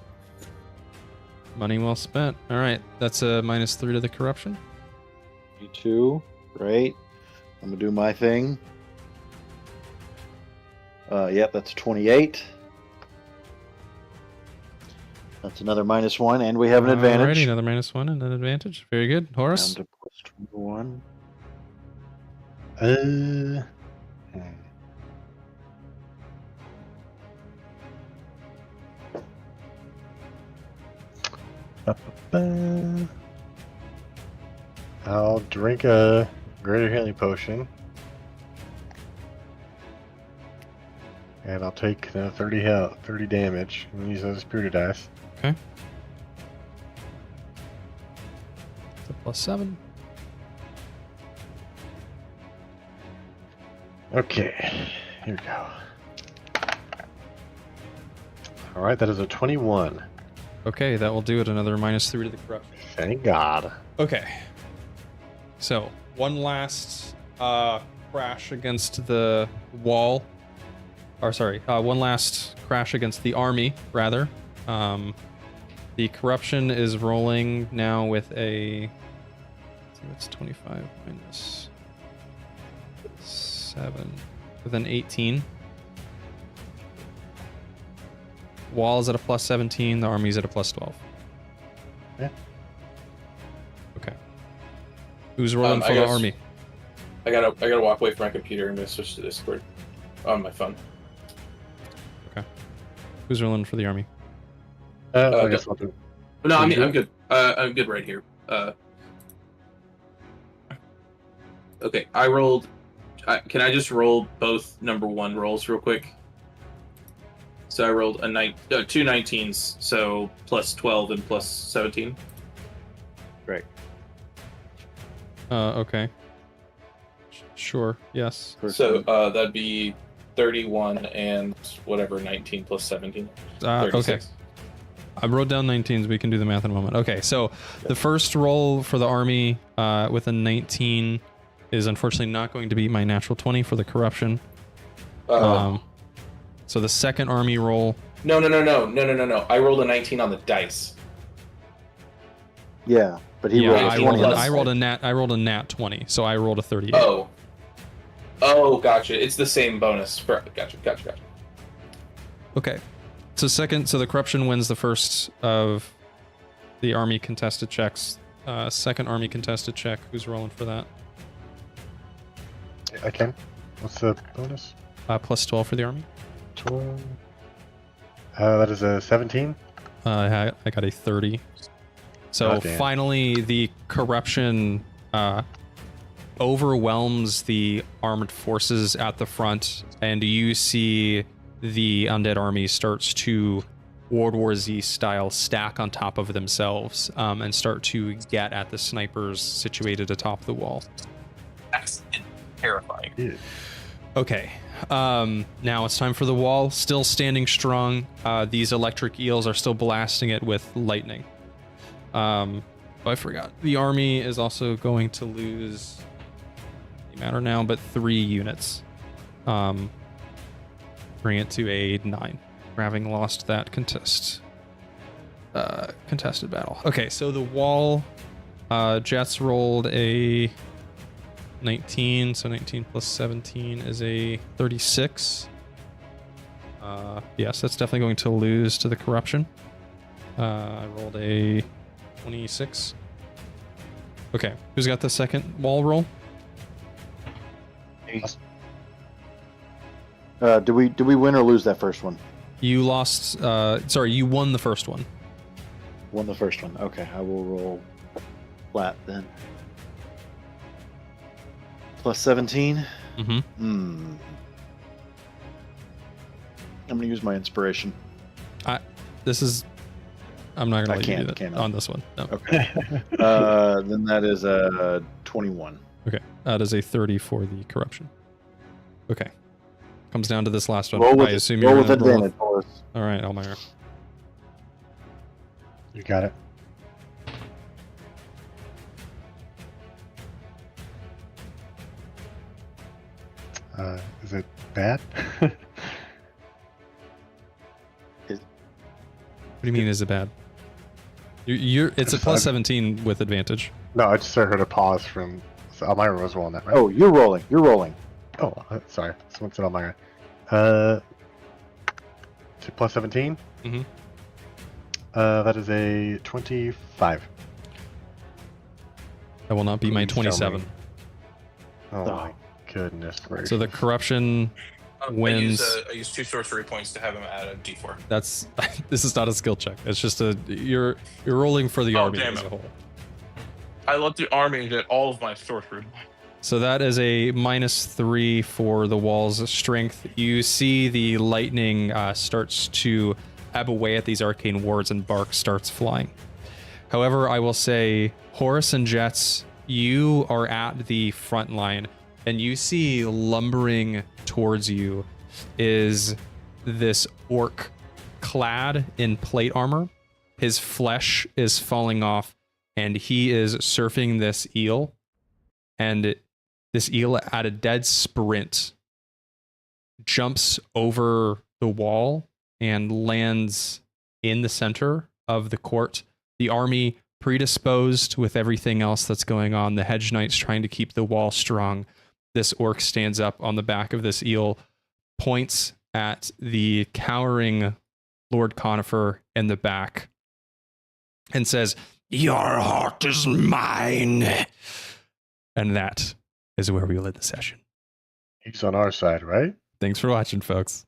Money well spent. All right. That's a -3 to the corruption. 2. Great. I'm gonna do my thing. Yep, that's 28. That's another -1, and we have an advantage. Alrighty, another -1 and an advantage. Very good. Horace. Down to plus 21. I'll drink a greater healing potion. And I'll take 30 health, 30 damage, and use those spirit dice. Okay. It's a +7. Okay, here we go. Alright, that is a 21. Okay, that will do it. Another -3 to the corruption. Thank God. Okay. So, one last crash against the wall. Or, sorry, one last crash against the army, rather. The corruption is rolling now with a. I think that's 25 minus 7. With an 18. Wall is at a +17. The army is at a +12. Yeah. Okay. Who's rolling I for the guess- army? I gotta walk away from my computer. I'm gonna switch to Discord on my phone. Who's rolling for the army? I guess I'll do. No, I mean I'm good. I'm good right here. Okay, I rolled. Can I just roll both number 1 rolls real quick? So I rolled two 19s, so plus 12 and plus 17. Great. Okay. Sure. Yes. So that'd be 31 and whatever 19 plus 17. Okay. 36. I wrote down 19s. We can do the math in a moment. Okay. So the first roll for the army with a 19 is unfortunately not going to be my natural 20 for the corruption. So the second army roll. No. I rolled a 19 on the dice. Yeah, but he rolled I a rolled, 20. I rolled a nat 20, so I rolled a 38. Oh, gotcha. It's the same bonus. Gotcha. Okay. So the corruption wins the first of the army contested checks. Second army contested check. Who's rolling for that? I can. What's the bonus? +12 for the army. 12. That is a 17. I got a 30. So Oh, damn. finally, the corruption overwhelms the armed forces at the front, and you see the undead army starts to World War Z style stack on top of themselves and start to get at the snipers situated atop the wall. That's terrifying. Yeah. Okay. Now it's time for the wall. Still standing strong. These electric eels are still blasting it with lightning. Oh, I forgot. The army is also going to lose, doesn't matter now, but 3 units. Bring it to a 9. For having lost that contested battle. Okay, so the wall, Jeatz rolled a 19, so 19 plus 17 is a 36. Yes, that's definitely going to lose to the corruption. I rolled a 26. Okay, who's got the second wall roll? Do we win or lose that first one? You lost. Sorry, you won the first one. Won the first one. Okay, I will roll flat then. Plus 17. Mm-hmm. I'm gonna use my inspiration. I'm not gonna I let you do can't, that can I? on this one. No. Okay. Then that is a 21. Okay, that is a 30 for the corruption. Okay, comes down to this last one. Roll with, I assume roll you're with gonna roll advantage, Horace. All right, Almyre. You got it. Is it bad? What do you mean? Is it bad? It's a plus 17 with advantage. No, I just heard a pause from. So Almyre was rolling that, right? Oh, you're rolling. You're rolling. Oh, sorry. Someone said Almyre. Plus 17? Mm-hmm. That is a 25. That will not be my Please tell 27. me. Oh my goodness gracious. So the corruption wins. I use 2 sorcery points to have him add a d4. That's this is not a skill check. It's just you're rolling for the army damn as it. a whole. I let the army get all of my sorcery. So that is a -3 for the wall's strength. You see the lightning starts to ebb away at these arcane wards and bark starts flying. However, I will say, Horace and Jeatz, you are at the front line, and you see lumbering towards you is this orc clad in plate armor. His flesh is falling off, and he is surfing this eel. And this eel, at a dead sprint, jumps over the wall and lands in the center of the court. The army predisposed with everything else that's going on. The hedge knights trying to keep the wall strong. This orc stands up on the back of this eel, points at the cowering Lord Conifer in the back, and says, "Your heart is mine." And that is where we will end the session. He's on our side, right? Thanks for watching, folks.